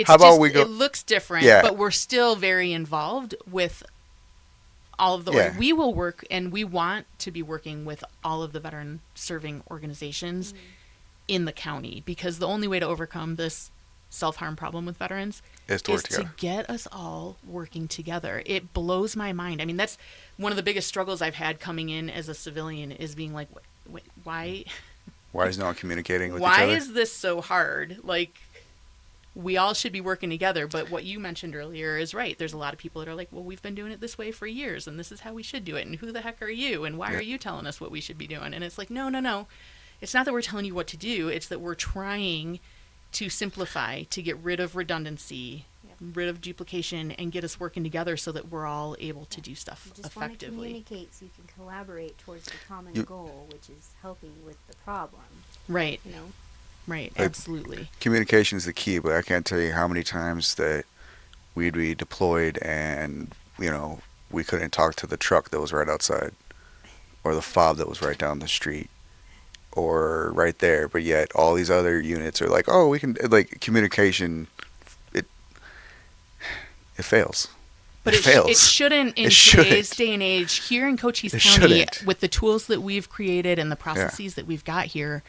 How about just, we go- it looks different, Yeah. but we're still very involved with all of the, Yeah. we will work and we want to be working with all of the veteran serving organizations in the county, because the only way to overcome this self-harm problem with veterans Is to work is together. to get us all working together. It blows my mind. I mean, that's one of the biggest struggles I've had coming in as a civilian, is being like, why Why is no one communicating with each why other? is this so hard? Like, we all should be working together. But what you mentioned earlier is right. There's a lot of people that are like, well, we've been doing it this way for years, and this is how we should do it. And who the heck are you? And why Yeah. are you telling us what we should be doing? And it's like, no. It's not that we're telling you what to do. It's that we're trying to simplify, to get rid of redundancy, rid of duplication, and get us working together so that we're all able to do stuff You just want to effectively. communicate so you can collaborate towards the common You- goal, which is helping with the problem. Right, You know, right, Like- absolutely. Communication is the key, but I can't tell you how many times that we'd be deployed and, we couldn't talk to the truck that was right outside, or the fob that was right down the street, or right there, but yet all these other units are like, oh, we can, like, communication, it fails. But it fails. it shouldn't in It today's shouldn't. day and age here in Cochise It County, shouldn't. with the tools that we've created and the processes that we've got here.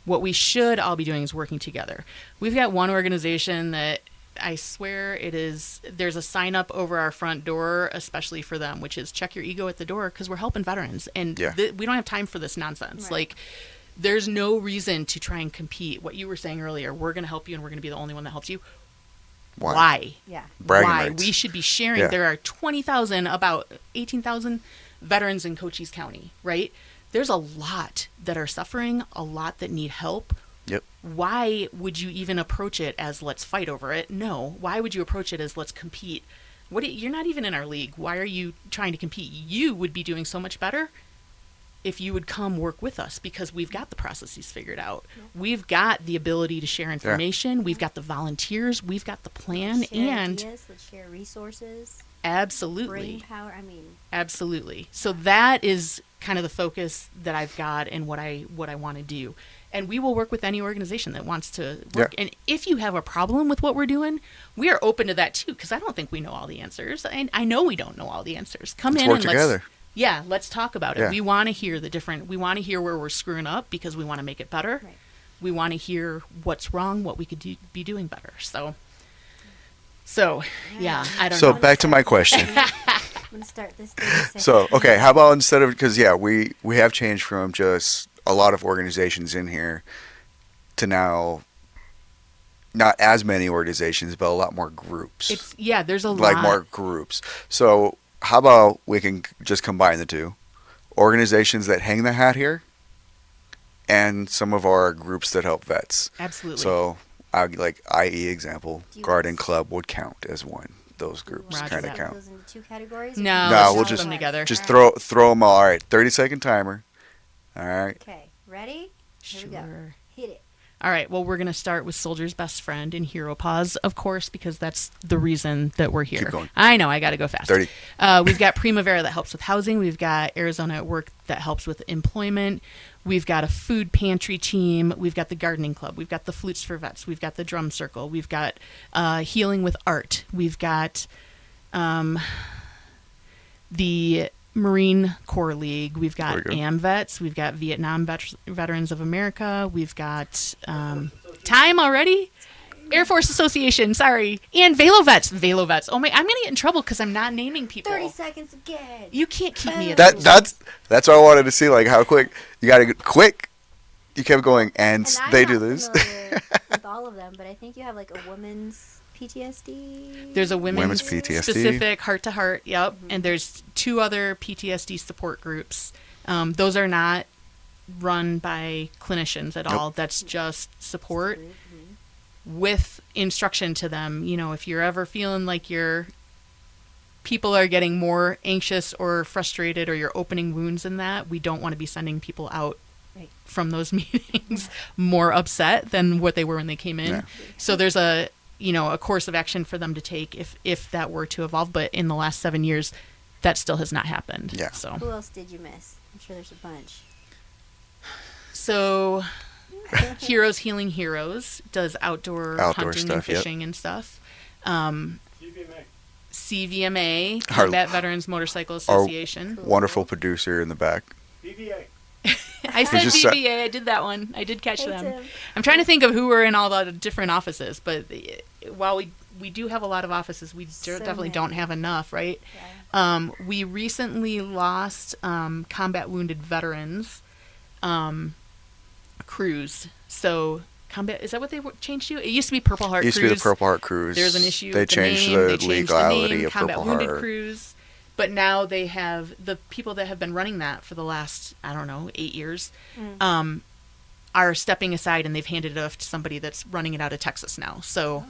What we should all be doing is working together. We've got one organization that I swear there's a sign up over our front door, especially for them, which is check your ego at the door, because we're helping veterans. And Yeah. we don't have time for this nonsense. Right. Like, there's no reason to try and compete. What you were saying earlier, we're going to help you and we're going to be the only one that helps you. Why? yeah. Bragging Why? rights. We should be sharing. Yeah. There are 20,000, about 18,000 veterans in Cochise County, right? There's a lot that are suffering, a lot that need help. Yep. Why would you even approach it as let's fight over it? No. Why would you approach it as let's compete? You're not even in our league. Why are you trying to compete? You would be doing so much better if you would come work with us, because we've got the processes figured out. We've got the ability to share information. We've got the volunteers. We've got the plan. Share And ideas, let's share resources, absolutely. brain power. I mean, Absolutely. So that is kind of the focus that I've got and what I want to do. And we will work with any organization that wants to work. Yeah. And if you have a problem with what we're doing, we are open to that too, because I don't think we know all the answers. And I know we don't know all the answers. Come Let's in work and together. let's talk about it. Yeah. We want to hear we want to hear where we're screwing up, because we want to make it better. Right. We want to hear what's wrong, what we could be doing better. So yeah, I don't So know. back to my question. I'm gonna start this thing. So, okay, how about instead of, because, we have changed from just a lot of organizations in here to now not as many organizations, but a lot more groups. There's a Like lot. more groups. So, how about we can just combine the two? Organizations that hang the hat here and some of our groups that help vets. Absolutely. So, i.e. example, Do you Garden guys- Club would count as one. Those groups Roger kind of that. count. Those into 2 categories? No, No, let's we'll just just- put them together. Just All throw them all. All right, 30-second timer. All right. Okay, ready? Here we go. Sure. Hit it. All right. Well, we're going to start with Soldier's Best Friend and Hero Paws, of course, because that's the reason that we're here. Keep going. I know. I got to go fast. 30. We've got Primavera that helps with housing. We've got Arizona at Work that helps with employment. We've got a food pantry team. We've got the gardening club. We've got the Flutes for Vets. We've got the drum circle. We've got healing with art. We've got the Marine Corps League. We've got There we go. AMVETS. We've got Vietnam Veterans of America. We've got Time already? Air Force Association, sorry. And Velovets. Oh my, I'm going to get in trouble because I'm not naming people. 30 seconds again. You can't keep me at That's what I wanted to see, like how quick. You got to get quick. You kept going, and I'm they not do this. familiar with all of them, but I think you have like a women's PTSD. There's a women's PTSD. specific heart to heart, yep. Mm-hmm. And there's 2 other PTSD support groups. Those are not run by clinicians at all. That's just support with instruction to them. You know, if you're ever feeling like your people are getting more anxious or frustrated or you're opening wounds in that, we don't want to be sending people out from those meetings more upset than what they were when they came in. Yeah. So there's a course of action for them to take if that were to evolve. But in the last 7 years, that still has not happened. Yeah. So Who else did you miss? I'm sure there's a bunch. So Heroes Healing Heroes does outdoor hunting stuff, and fishing and stuff. CVMA, Our- Combat Veterans Motorcycle Association. Wonderful producer in the back. I said just VBA. I did that one. I did catch Hey, them. Tim. I'm trying to think of who were in all the different offices, but while we do have a lot of offices, we definitely many. don't have enough, right? Yeah. We recently lost combat wounded veterans cruise. So combat, is that what they changed to? It used to be Purple Heart It used Cruise. to be the Purple Heart Cruise. There's an issue They with the changed name. the They changed legality the name, of Combat Purple Wounded Heart. Cruise. But now they have the people that have been running that for the last, 8 years, are stepping aside, and they've handed it off to somebody that's running it out of Texas now. So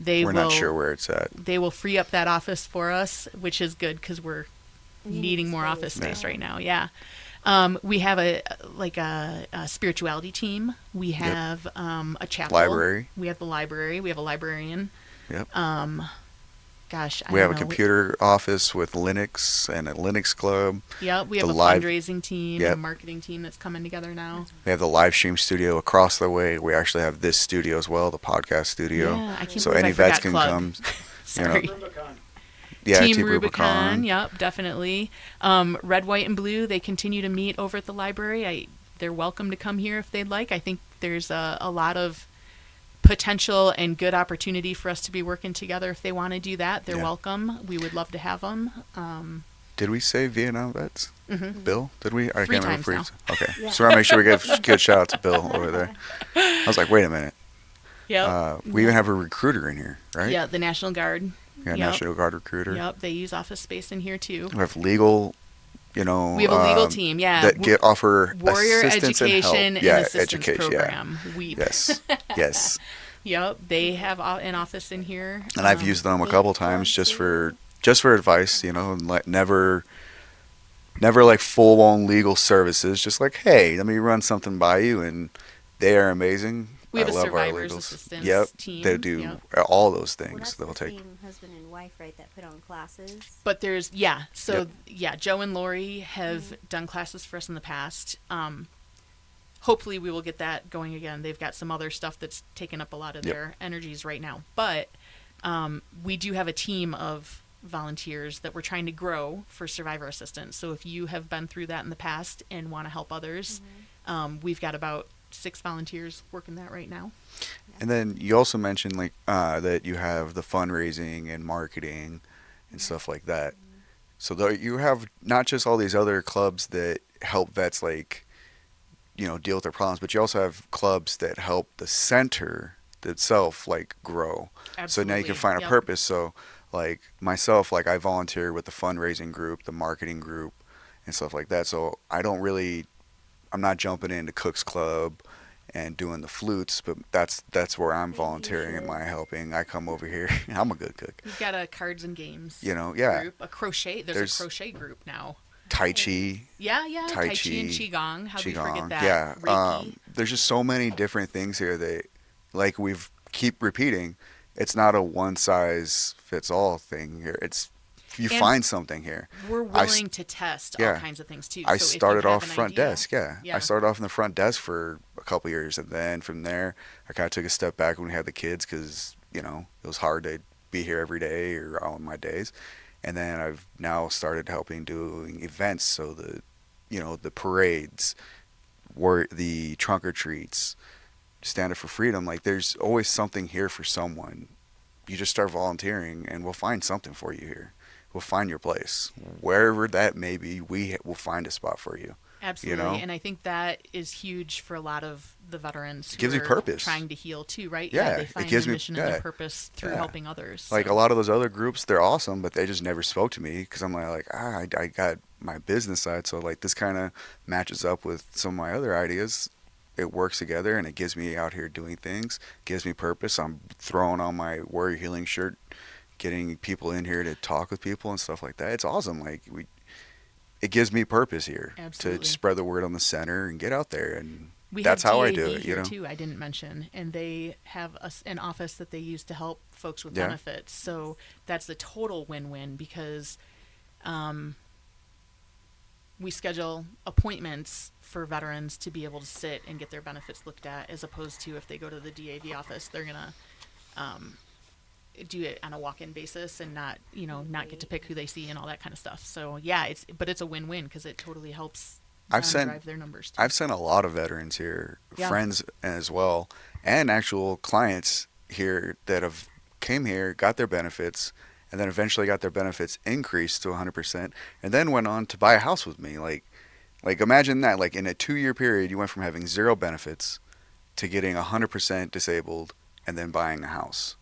We're not sure where it's at. they will free up that office for us, which is good because we're You need needing more space. office space Yeah. right now. Yeah. We have a spirituality team. We have a chapel. Library. We have the library. We have a librarian. Yep. Gosh, I We have don't a know. computer office with Linux and a Linux club. Yep, we have the a live- fundraising team, Yep. a marketing team that's coming together now. We have the live stream studio across the way. We actually have this studio as well, the podcast studio. Yeah, I can't So believe any I forgot vets can Club. come. Sorry. Yeah, Team Rubicon. Yep, definitely. Red, White, and Blue, they continue to meet over at the library. They're welcome to come here if they'd like. I think there's a lot of potential and good opportunity for us to be working together. If they want to do that, they're Yeah. welcome. We would love to have them. Did we say Vietnam vets? Mhm. Bill? Did we? I 3 can't remember. times Okay. Yeah. So I want to make sure we give a good shout out to Bill over there. I was like, wait a minute. Yep. We even have a recruiter in here, right? Yeah, the National Guard. Yeah, Yep. National Guard recruiter. Yep, they use office space in here too. We have legal, We have a legal team, yeah. that offer Warrior assistance Education and and help. Assistance education, Program. WEAP. Yes, yes. Yep, they have an office in here. And I've used them a couple times just for advice, and like never like full on legal services. Just like, hey, let me run something by you, and they are amazing. We have I a love our survivors legals. assistance Yep, team. they do Yep. all those Well, things. that's They'll the take. same husband and wife, right, that put on classes. But there's Joe and Lori have done classes for us in the past. Hopefully we will get that going again. They've got some other stuff that's taken up a lot of Yep. their energies right now. But we do have a team of volunteers that we're trying to grow for survivor assistance. So if you have been through that in the past and want to help others, we've got about 6 volunteers working that right now. And then you also mentioned like that you have the fundraising and marketing and stuff like that. So you have not just all these other clubs that help vets like deal with their problems, but you also have clubs that help the center itself like grow. So now you can find a Yep. purpose. So like myself, like I volunteer with the fundraising group, the marketing group, and stuff like that. So I'm not jumping into Cook's Club and doing the flutes, but that's where I'm volunteering and my helping. I come over here. I'm a good cook. We've got a cards and games Yeah. group, a crochet. There's a crochet group now. Tai Chi. Yeah, Tai Tai Chi and Chi, Qigong. How do we Qigong. forget that? Yeah. Reiki. There's just so many different things here that, like we've keep repeating, it's not a one size fits all thing here. It's you And find something here. We're willing to test all yeah. kinds of things too. I So if you started have off an front idea- desk. Yeah. Yeah. I started off in the front desk for a couple years, and then from there, I kind of took a step back when we had the kids because it was hard to be here every day or on my days. And then I've now started helping doing events, so the parades, the trunk or treats, stand up for freedom, like there's always something here for someone. You just start volunteering and we'll find something for you here. We'll find your place. Wherever that may be, we will find a spot for you. Absolutely. You know? And I think that is huge for a lot of the veterans who gives me are purpose. trying to heal too, right? Yeah, They it find gives their me- mission and yeah, their purpose through yeah. helping others. Like So, a lot of those other groups, they're awesome, but they just never spoke to me because I'm like, I got my business side, so like this kind of matches up with some of my other ideas. It works together, and it gives me out here doing things, gives me purpose. I'm throwing on my Warrior Healing shirt, getting people in here to talk with people and stuff like that. It's awesome. Like it gives me purpose here Absolutely. to spread the word on the center and get out there, and we that's have how I DAV do it. here You know, too, I didn't mention. And they have an office that they use to help folks with Yeah. benefits. So that's a total win-win because we schedule appointments for veterans to be able to sit and get their benefits looked at, as opposed to if they go to the DAV office, they're going to do it on a walk-in basis and not get to pick who they see and all that kind of stuff. So yeah, it's a win-win because it totally helps I've them sent- drive their numbers too. I've sent a lot of veterans here, Yeah. friends as well, and actual clients here that have came here, got their benefits, and then eventually got their benefits increased to 100%, and then went on to buy a house with me. Like imagine that. Like in a 2-year period, you went from having 0 benefits to getting 100% disabled, and then buying a house.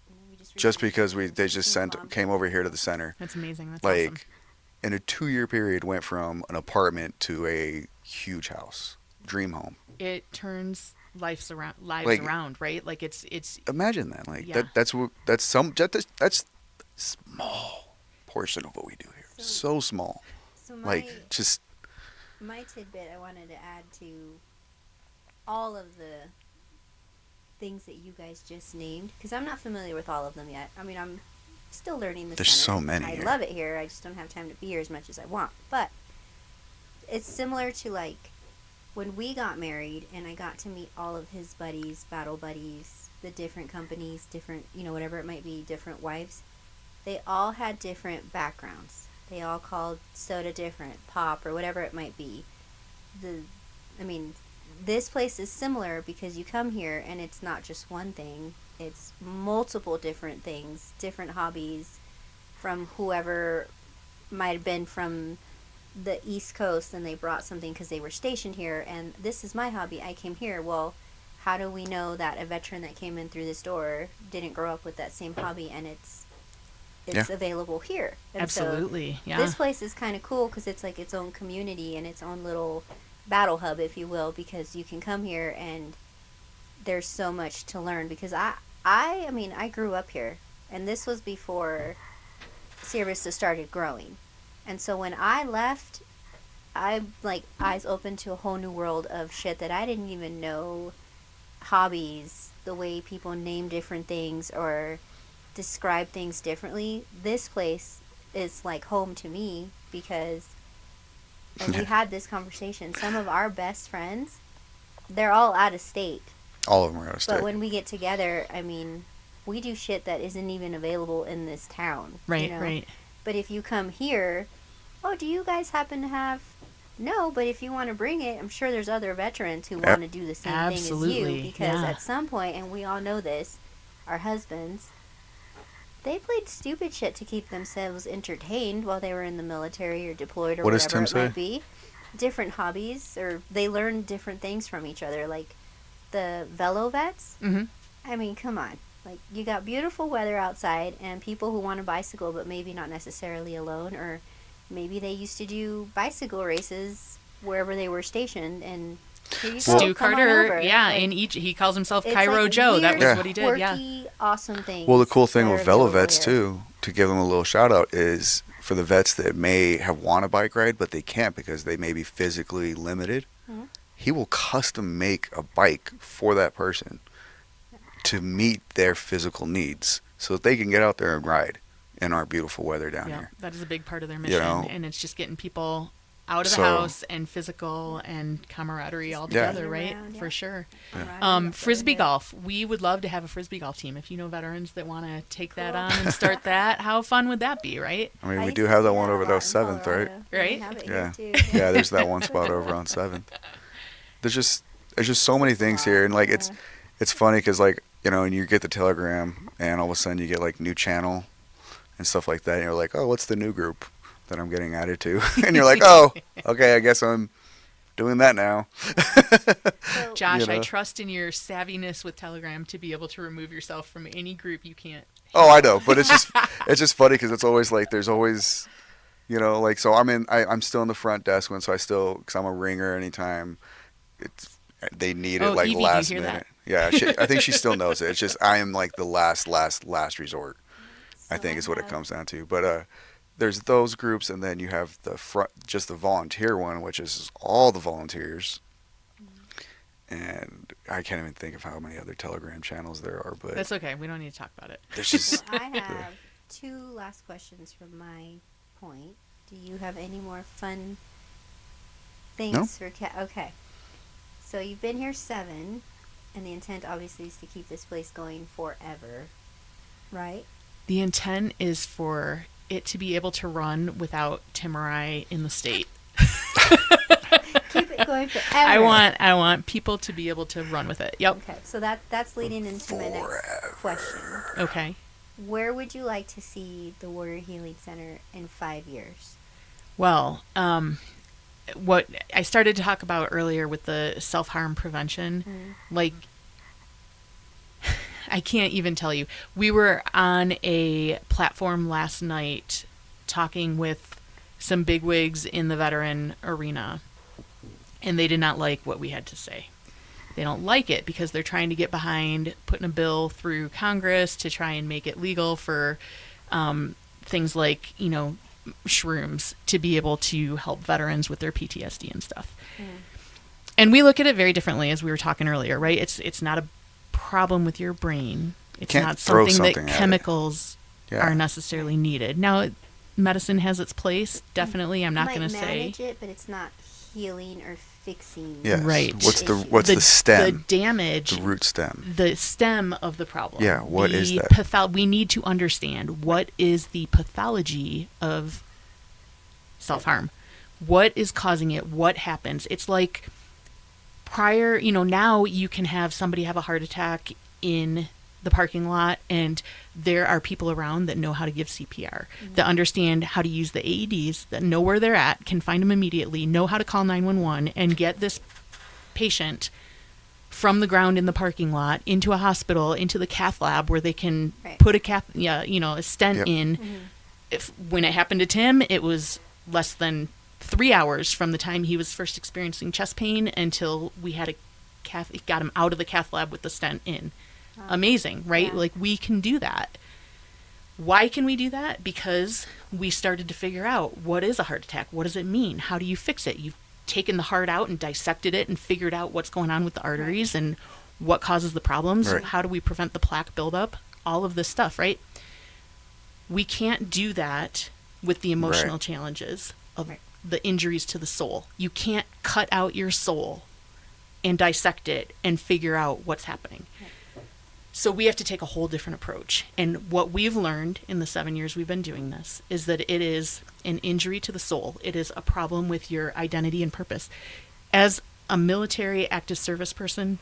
Just because they just came over here to the center. That's amazing. That's Like awesome. in a 2-year period, went from an apartment to a huge house, dream home. It turns lives around, Like- right? Like it's Imagine that. Like Yeah. that's small portion of what we do here. So small. So Like just my tidbit I wanted to add to all of the things that you guys just named, because I'm not familiar with all of them yet. I mean, I'm still learning this. There's so many I here. love it here. I just don't have time to be here as much as I want. But it's similar to like when we got married and I got to meet all of his buddies, battle buddies, the different companies, different, whatever it might be, different wives. They all had different backgrounds. They all called soda different, pop, or whatever it might be. This place is similar because you come here and it's not just one thing. It's multiple different things, different hobbies from whoever might have been from the East Coast and they brought something because they were stationed here. And this is my hobby. I came here. Well, how do we know that a veteran that came in through this door didn't grow up with that same hobby and it's available here? And absolutely, so yeah. this place is kind of cool because it's like its own community and its own little battle hub, if you will, because you can come here and there's so much to learn. Because I grew up here, and this was before Sierra Vista started growing, and so when I left, I like eyes open to a whole new world of shit that I didn't even know. Hobbies, the way people name different things or describe things differently. This place is like home to me because. And we had this conversation. Some of our best friends, they're all out of state. all of them are out of state. But when we get together, we do shit that isn't even available in this town. Right, right. But if you come here, do you guys happen to have... No, but if you want to bring it, I'm sure there's other veterans who want to do the same thing as Absolutely, you. Because yeah. at some point, and we all know this, our husbands... They played stupid shit to keep themselves entertained while they were in the military or deployed or What does whatever Tim it might say? be. Different hobbies, or they learn different things from each other. Like the velo vets. Mm-hmm. Come on. Like, you got beautiful weather outside and people who want to bicycle but maybe not necessarily alone, or maybe they used to do bicycle races wherever they were stationed, and here you go, Stu come on Carter, over. yeah, Like, he calls himself it's Cairo like Joe. That was weird, what he did, yeah. quirky, awesome things. Well, the cool thing that with are Velo available Vets, here. too, to give them a little shout out, is for the vets that may have want a bike ride, but they can't because they may be physically limited. Mhm. He will custom make a bike for that person to meet their physical needs so that they can get out there and ride in our beautiful weather down Yeah, here. that is a big part of their mission, know? and it's just getting people out of the So- house and physical and camaraderie all Yeah. together, right? Around, yeah. For sure. Camaraderie, Frisbee yeah. golf. We would love to have a frisbee golf team. If you know veterans that want to take that on and start that, how fun would that be, right? I mean, I we used do to have that see one a over lot there, in 7th, right? Colorado. They Right? have it Yeah. here, too. Yeah, there's that one spot over on 7th. There's just so many things here, and like it's funny because like and you get the telegram, and all of a sudden you get like new channel and stuff like that, and you're like, oh, what's the new group that I'm getting added to? And you're like, oh, okay, I guess I'm doing that now. So, Josh, I trust in your savviness with Telegram to be able to remove yourself from any group you can't. Oh, I know, but it's just funny because it's always like there's always like, so I'm still in the front desk one, so because I'm a ringer anytime they need it, like Evie, last do you hear minute. that? Yeah, I think she still knows it. It's just I am like the last resort. I so think is what it have- comes down to. But there's those groups, and then you have just the volunteer one, which is all the volunteers. And I can't even think of how many other Telegram channels there are, but That's okay. We don't need to talk about it. there's So just I have 2 last questions from my point. Do you have any more fun things No. for Cat? Okay. So you've been here 7, and the intent obviously is to keep this place going forever, right? The intent is for it to be able to run without M.M.R.E.S in the state. Keep it going forever. I want people to be able to run with it. Yep. Okay, so that's leading into my next question. Okay. Where would you like to see the Warrior Healing Center in 5 years? Well, what I started to talk about earlier with the self-harm prevention, like, I can't even tell you. We were on a platform last night talking with some bigwigs in the veteran arena, and they did not like what we had to say. They don't like it because they're trying to get behind putting a bill through Congress to try and make it legal for things like, shrooms to be able to help veterans with their PTSD and stuff. And we look at it very differently, as we were talking earlier, right? It's not a problem with your brain. It's Can't not throw something something that at it. chemicals Yeah. are necessarily needed. Now, medicine has its place, definitely. I'm not Might going to say manage it, but it's not healing or fixing. yes. Right. What's the issues. stem? The damage, The root stem. the stem of the problem. Yeah, what is that? We need to understand what is the pathology of self-harm. What is causing it? What happens? It's like prior, now you can have somebody have a heart attack in the parking lot, and there are people around that know how to give CPR, that understand how to use the AEDs, that know where they're at, can find them immediately, know how to call 911 and get this patient from the ground in the parking lot into a hospital, into the cath lab where they can Right. put a stent Yep. in. When it happened to Tim, it was less than 3 hours from the time he was first experiencing chest pain until we had got him out of the cath lab with the stent in. Amazing, right? Yeah. Like, we can do that. Why can we do that? Because we started to figure out, what is a heart attack? What does it mean? How do you fix it? You've taken the heart out and dissected it and figured out what's going on with the arteries and what causes the problems. Right. How do we prevent the plaque buildup? All of this stuff, right? We can't do that with the emotional challenges of Right. the injuries to the soul. You can't cut out your soul and dissect it and figure out what's happening. So we have to take a whole different approach. And what we've learned in the 7 years we've been doing this is that it is an injury to the soul. It is a problem with your identity and purpose. As a military active service person,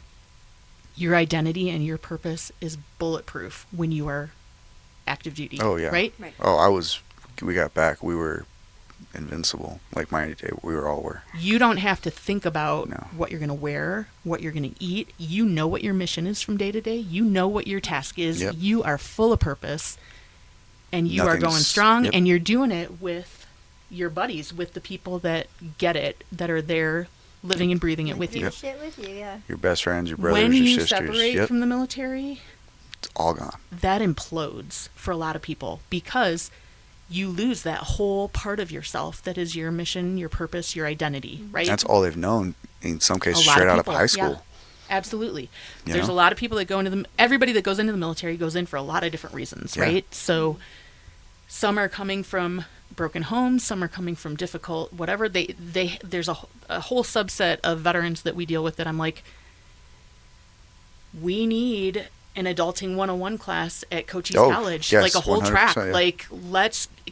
your identity and your purpose is bulletproof when you are active duty. Oh, yeah. Right? Right. Oh, we got back. We were invincible. Like we all were. You don't have to think about No. what you're going to wear, what you're going to eat. You know what your mission is from day to day. You know what your task is. Yep. You are full of purpose, and you are going Nothing's- strong, yep. and you're doing it with your buddies, with the people that get it, that are there living and breathing it with you. Yep. Shit with you, yeah. Your best friends, your brothers, When your you sisters. separate Yep. from the military, It's all gone. that implodes for a lot of people, because you lose that whole part of yourself that is your mission, your purpose, your identity, right? That's all they've known in some cases A lot straight out of people, high school. yeah, absolutely. You There's know? a lot of people that go into everybody that goes into the military goes in for a lot of different reasons, Yeah. right? So some are coming from broken homes, some are coming from difficult whatever. There's a whole subset of veterans that we deal with that I'm like, we need an adulting 101 class at Cochise Oh, College, yes, like a whole track. 100%, yeah. Like,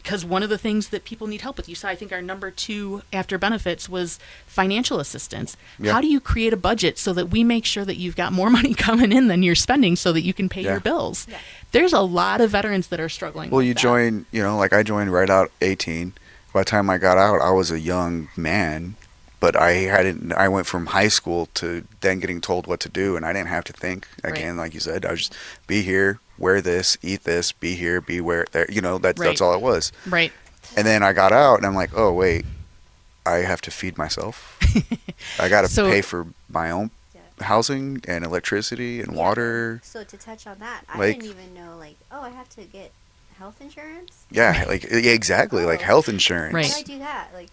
because one of the things that people need help with, you saw, I think our number 2 after benefits was financial assistance. Yeah. How do you create a budget so that we make sure that you've got more money coming in than you're spending so that you can pay your bills? Yeah. There's a lot of veterans that are struggling Well, with you that. join, like I joined right out 18. By the time I got out, I was a young man, but I went from high school to then getting told what to do, and I didn't have to think. Again, like you said, I was just be here, wear this, eat this, be here, be where there. That's all it was. Right. And then I got out, and I'm like, oh wait, I have to feed myself. I got to pay for my own housing and electricity and water. So to touch on that, I Like- didn't even know, like, oh, I have to get health insurance? Yeah, exactly, like health insurance. Right. How do I do that? Like,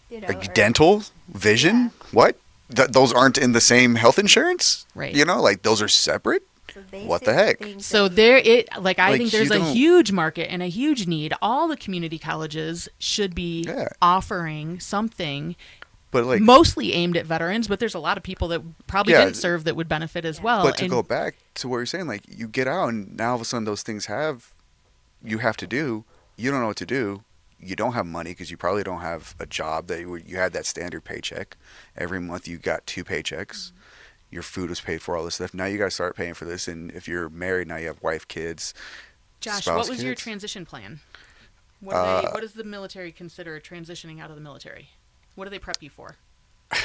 Like or- dental, vision. What? Those aren't in the same health insurance. Right. Like those are separate. so what the basic heck? things So that there, I Like, think there's you a don't- huge market and a huge need. All the community colleges should be Yeah. offering something But like, mostly aimed at veterans, but there's a lot of people that probably Yeah. didn't serve that would benefit as Yeah. well. but to And- go back to what you're saying, like you get out and now all of a sudden those things you have to do. You don't know what to do. You don't have money because you probably don't have a job that you had that standard paycheck. Every month you got 2 paychecks. Your food was paid for, all this stuff. Now you got to start paying for this. And if you're married, now you have wife, kids. Josh, spouse, what was your kids. transition plan? What does the military consider transitioning out of the military? What do they prep you for? I'm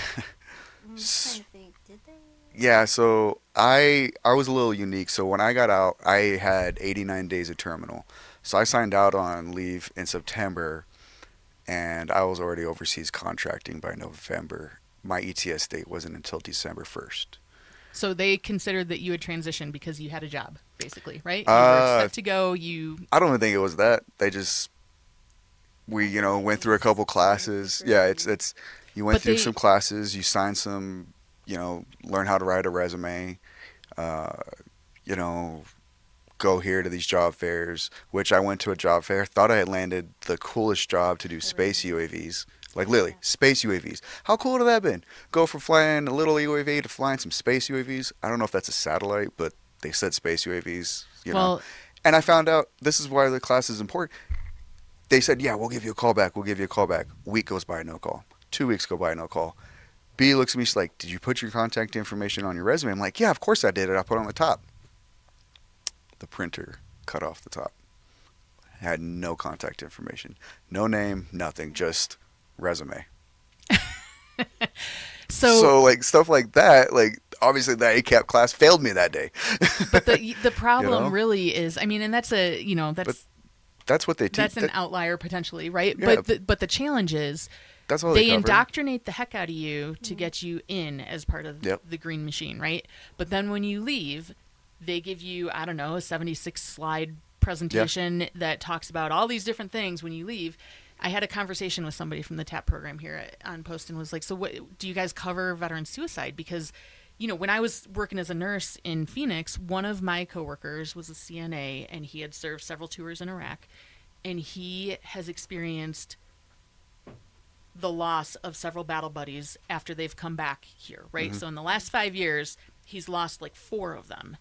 trying to think. Did they? Yeah, so I was a little unique. So when I got out, I had 89 days of terminal. So I signed out on leave in September, and I was already overseas contracting by November. My ETS date wasn't until December 1st. So they considered that you had transitioned because you had a job, basically, right? You Uh, were set to go. I don't even think it was that. They just we went through a couple classes. Yeah, it's you went But through they- some classes, you signed some, learn how to write a resume, go here to these job fairs, which I went to a job fair, thought I had landed the coolest job to do space UAVs. Like literally, space UAVs. How cool would that have been? Go from flying a little UAV to flying some space UAVs. I don't know if that's a satellite, but they said space UAVs, Well, And I found out this is why the class is important. They said, yeah, we'll give you a call back. We'll give you a call back. Week goes by, no call. 2 weeks go by, no call. B looks at me, she's like, did you put your contact information on your resume? I'm like, yeah, of course I did it. I put it on the top. The printer cut off the top. Had no contact information. No name, nothing, just resume. So like stuff like that, like obviously that ACAP class failed me that day. but the problem know? really is, I mean, and that's That's what they teach. that's an outlier potentially, right? Yeah. But the challenge is That's all they they cover. indoctrinate the heck out of you to get you in as part of Yep. the green machine, right? But then when you leave, they give you, I don't know, a 76 slide presentation that talks about all these different things when you leave. I had a conversation with somebody from the TAP program here on Post and was like, so what do you guys cover veteran suicide? Because, when I was working as a nurse in Phoenix, one of my coworkers was a CNA and he had served several tours in Iraq, and he has experienced the loss of several battle buddies after they've come back here, right? So in the last 5 years, he's lost like 4 of them.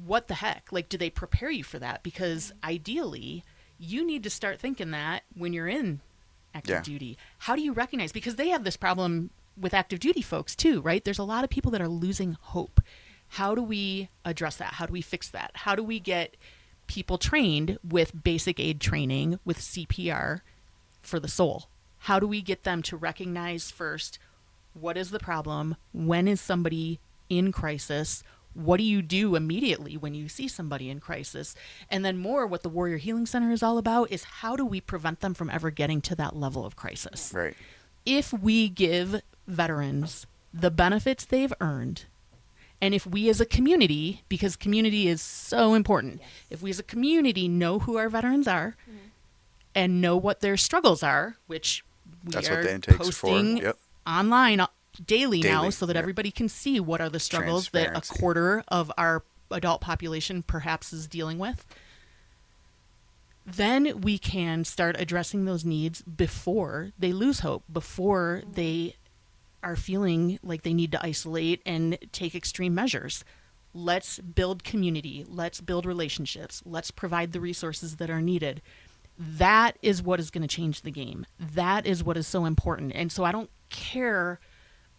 What the heck? Like, do they prepare you for that? Because ideally, you need to start thinking that when you're in active Yeah. duty. How do you recognize? Because they have this problem with active duty folks too, right? There's a lot of people that are losing hope. How do we address that? How do we fix that? How do we get people trained with basic aid training, with CPR for the soul? How do we get them to recognize first, what is the problem? When is somebody in crisis? What do you do immediately when you see somebody in crisis? And then more, what the Warrior Healing Center is all about is how do we prevent them from ever getting to that level of crisis? Right. If we give veterans the benefits they've earned, and if we as a community, because community is so important, if we as a community know who our veterans are and know what their struggles are, which we That's are what the intakes are for. posting Yep. online daily now Daily, so that yep. everybody can see what are the struggles that a Transparency. quarter of our adult population perhaps is dealing with. Then we can start addressing those needs before they lose hope, before they are feeling like they need to isolate and take extreme measures. Let's build community. Let's build relationships. Let's provide the resources that are needed. That is what is going to change the game. That is what is so important. And so I don't care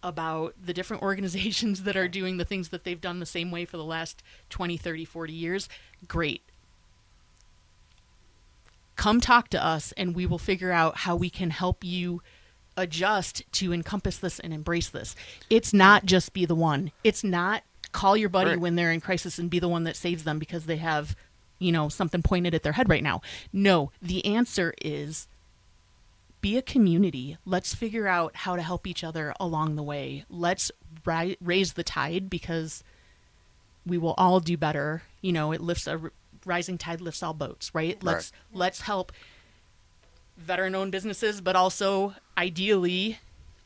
about the different organizations that are doing the things that they've done the same way for the last 20, 30, 40 years. Great. Come talk to us and we will figure out how we can help you adjust to encompass this and embrace this. It's not just be the one. It's not call your buddy when they're in crisis and be the one that saves them because they have, something pointed at their head right now. No, the answer is be a community. Let's figure out how to help each other along the way. Let's raise the tide because we will all do better. It lifts rising tide lifts all boats, right? Let's help veteran-owned businesses, but also ideally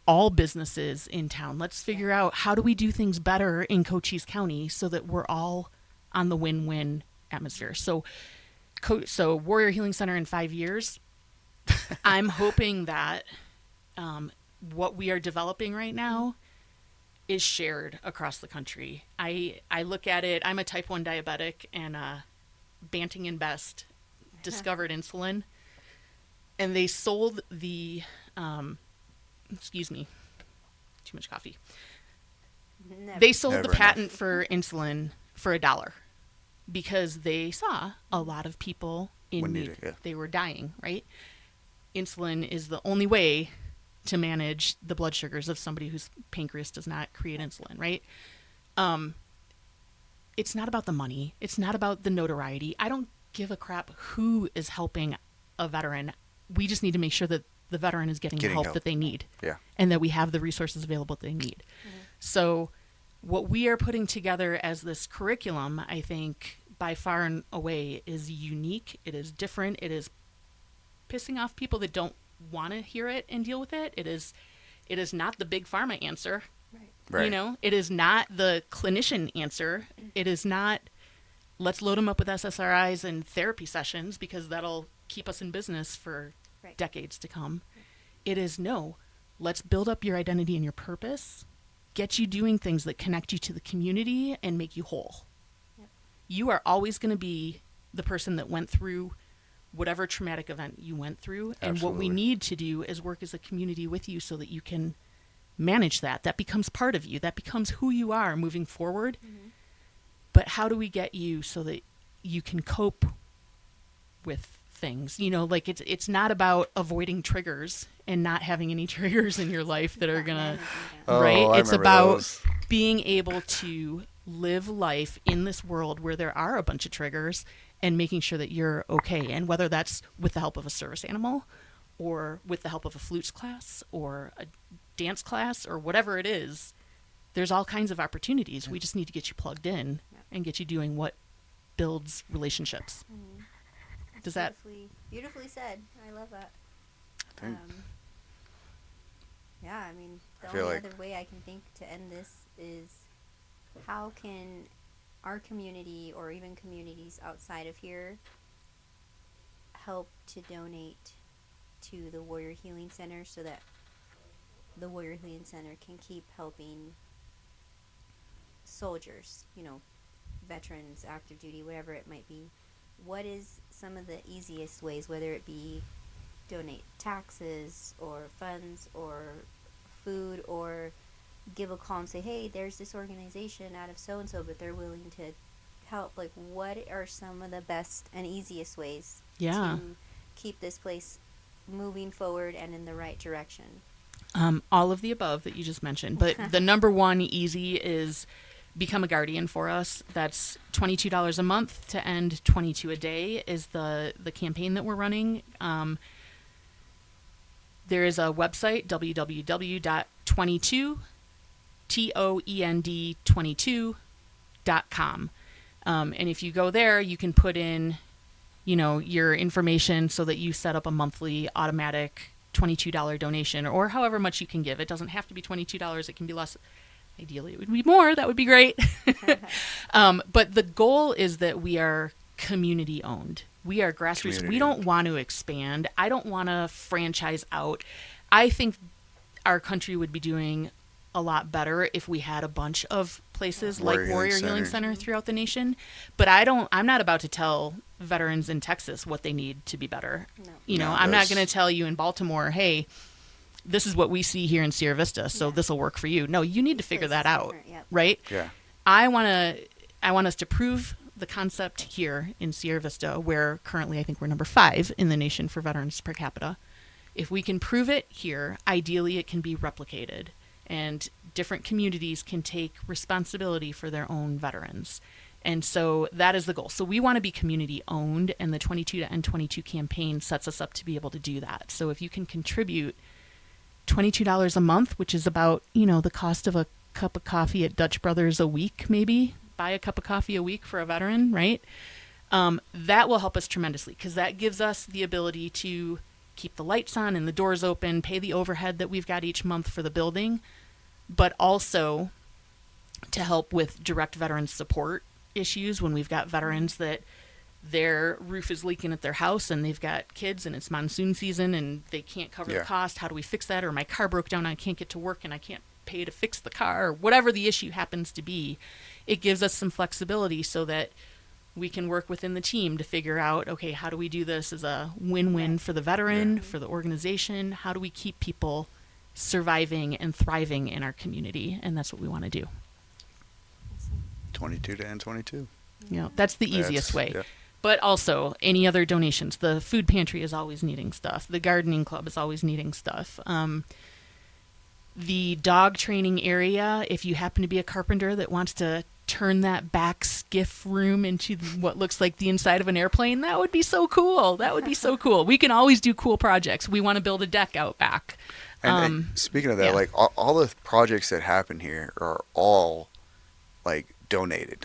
all businesses in town. Let's figure out how do we do things better in Cochise County so that we're all on the win-win atmosphere. So Warrior Healing Center in 5 years, I'm hoping that what we are developing right now is shared across the country. I look at it, I'm a type 1 diabetic, and Banting and Best discovered insulin. And they sold the, excuse me, too much coffee. They sold the patent for insulin for $1 because they saw a lot of people in need. They were dying, right? Insulin is the only way to manage the blood sugars of somebody whose pancreas does not create insulin, right? It's not about the money. It's not about the notoriety. I don't give a crap who is helping a veteran. We just need to make sure that the veteran is getting the help that they need. Yeah. And that we have the resources available that they need. Mm-hmm. So what we are putting together as this curriculum, I think, by far and away is unique. It is different. It is pissing off people that don't want to hear it and deal with it. It is not the big pharma answer. Right. It is not the clinician answer. It is not, let's load them up with SSRIs and therapy sessions because that'll keep us in business for decades to come. It is no, let's build up your identity and your purpose, get you doing things that connect you to the community and make you whole. Yep. You are always going to be the person that went through whatever traumatic event you went through. Absolutely. And what we need to do is work as a community with you so that you can manage that. That becomes part of you. That becomes who you are moving forward. Mm-hmm. But how do we get you so that you can cope with things? It's not about avoiding triggers and not having any triggers in your life that are gonna right. It's about being able to live life in this world where there are a bunch of triggers and making sure that you're okay. And whether that's with the help of a service animal or with the help of a flutes class or a dance class or whatever it is, there's all kinds of opportunities. We just need to get you plugged in and get you doing what builds relationships. Mm-hmm. Does that beautifully said? I love that. The only other way I can think to end this is how can our community or even communities outside of here help to donate to the Warrior Healing Center so that the Warrior Healing Center can keep helping soldiers, veterans, active duty, whatever it might be. What is some of the easiest ways, whether it be donate taxes or funds or food or give a call and say, hey, there's this organization out of so-and-so, but they're willing to help. What are some of the best and easiest ways to keep this place moving forward and in the right direction? All of the above that you just mentioned. But the number one easy is become a guardian for us. That's $22 a month to end 22 a day is the campaign that we're running. There is a website, www.toend22.com. And if you go there, you can put in, your information so that you set up a monthly automatic $22 donation or however much you can give. It doesn't have to be $22. It can be less. Ideally, it would be more. That would be great. But the goal is that we are community owned. We are grassroots. We don't want to expand. I don't want to franchise out. I think our country would be doing a lot better if we had a bunch of places Warrior like Healing Warrior Healing Center. Center throughout the nation. But I'm not about to tell veterans in Texas what they need to be better. No. You know, No, I'm not that's- going to tell you in Baltimore, hey, this is what we see here in Sierra Vista, so Yeah. this will work for you. No, you need to figure Place that is out, different, yep. right? Yeah. I want us to prove the concept here in Sierra Vista, where currently I think we're number 5 in the nation for veterans per capita. If we can prove it here, ideally it can be replicated, and different communities can take responsibility for their own veterans. And so that is the goal. So we want to be community owned, and the 22 to End 22 campaign sets us up to be able to do that. So if you can contribute $22 a month, which is about, the cost of a cup of coffee at Dutch Brothers a week, maybe buy a cup of coffee a week for a veteran, right? That will help us tremendously, because that gives us the ability to keep the lights on and the doors open, pay the overhead that we've got each month for the building, but also to help with direct veteran support issues when we've got veterans that their roof is leaking at their house and they've got kids and it's monsoon season and they can't cover the Yeah. cost. How do we fix that? Or my car broke down and I can't get to work and I can't pay to fix the car, or whatever the issue happens to be. It gives us some flexibility so that we can work within the team to figure out, okay, how do we do this as a win-win for the veteran, for the organization? How do we keep people surviving and thriving in our community? And that's what we want to do. 22 to End 22. That's the easiest way. Yeah. But also, any other donations. The food pantry is always needing stuff. The gardening club is always needing stuff. The dog training area, if you happen to be a carpenter that wants to turn that back skiff room into what looks like the inside of an airplane, that would be so cool. That would be so cool. We can always do cool projects. We want to build a deck out back. And speaking of that, yeah. like all the projects that happen here are all like donated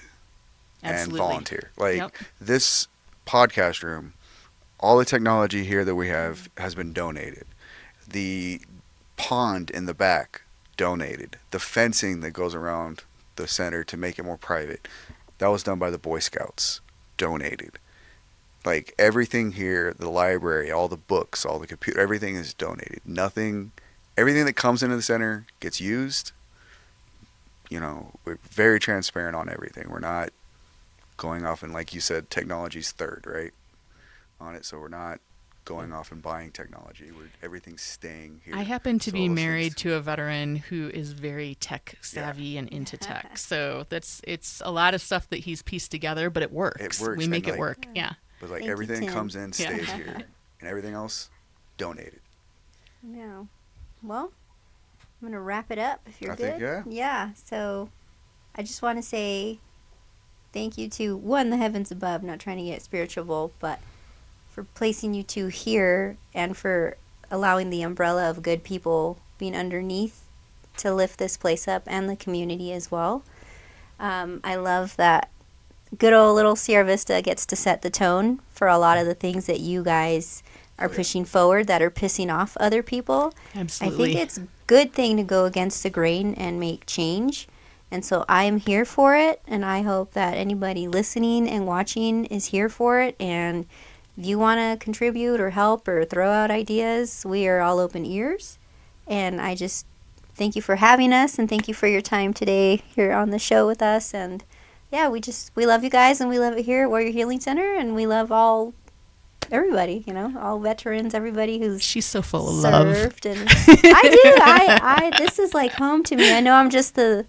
Absolutely. and volunteer. Like Yep. this podcast room, all the technology here that we have has been donated. The pond in the back, donated. The fencing that goes around the center to make it more private, that was done by the Boy Scouts, donated. Like everything here, the library, all the books, all the computer, everything is donated. Everything that comes into the center gets used. We're very transparent on everything. We're not going off and, like you said, technology's third, right? On it, so we're not going off and buying technology. Everything's staying here. I happen to So be those married things- to a veteran who is very tech savvy and into tech. So it's a lot of stuff that he's pieced together, but it works. It works, We and, make it like, work. Yeah. But like Thank you, everything that Tim. comes in Yeah. stays here, and everything else donated. No. Well, I'm going to wrap it up if you're I good. think, yeah. Yeah. So I just want to say thank you to, the heavens above, not trying to get spiritual, but for placing you two here and for allowing the umbrella of good people being underneath to lift this place up and the community as well. I love that good old little Sierra Vista gets to set the tone for a lot of the things that you guys are Oh, yeah. pushing forward that are pissing off other people. Absolutely. I think it's a good thing to go against the grain and make change. And so I'm here for it, and I hope that anybody listening and watching is here for it. And if you want to contribute or help or throw out ideas, we are all open ears. And I just thank you for having us, and thank you for your time today here on the show with us. And yeah, we love you guys, and we love it here at Warrior Healing Center, and we love everybody, all veterans, everybody who's She's so full of love. served. And I do. This is like home to me. I know I'm just the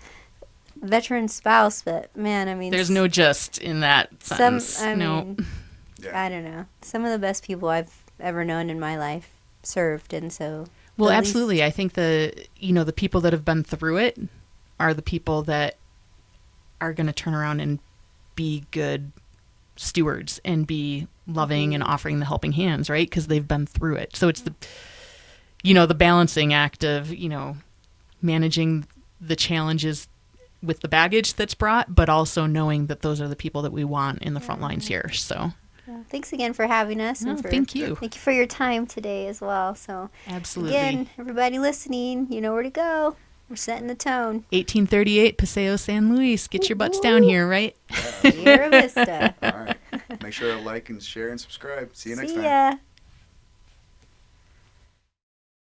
veteran spouse, but man, I mean, There's no just in that sentence. I no. mean, Yeah. I don't know. Some of the best people I've ever known in my life served, and so. Well, at least- absolutely. I think the people that have been through it are the people that are going to turn around and be good stewards and be loving and offering the helping hands, right? Because they've been through it. So it's the balancing act of, managing the challenges with the baggage that's brought, but also knowing that those are the people that we want in the front lines here. So Well, thanks again for having us. no, and for, thank you. Thank you for your time today as well. So, Absolutely. again, everybody listening, you know where to go. We're setting the tone. 1838 Paseo San Luis. Get your butts down here, right? Sierra Vista. All right. Make sure to like and share and subscribe. See you next See time. ya.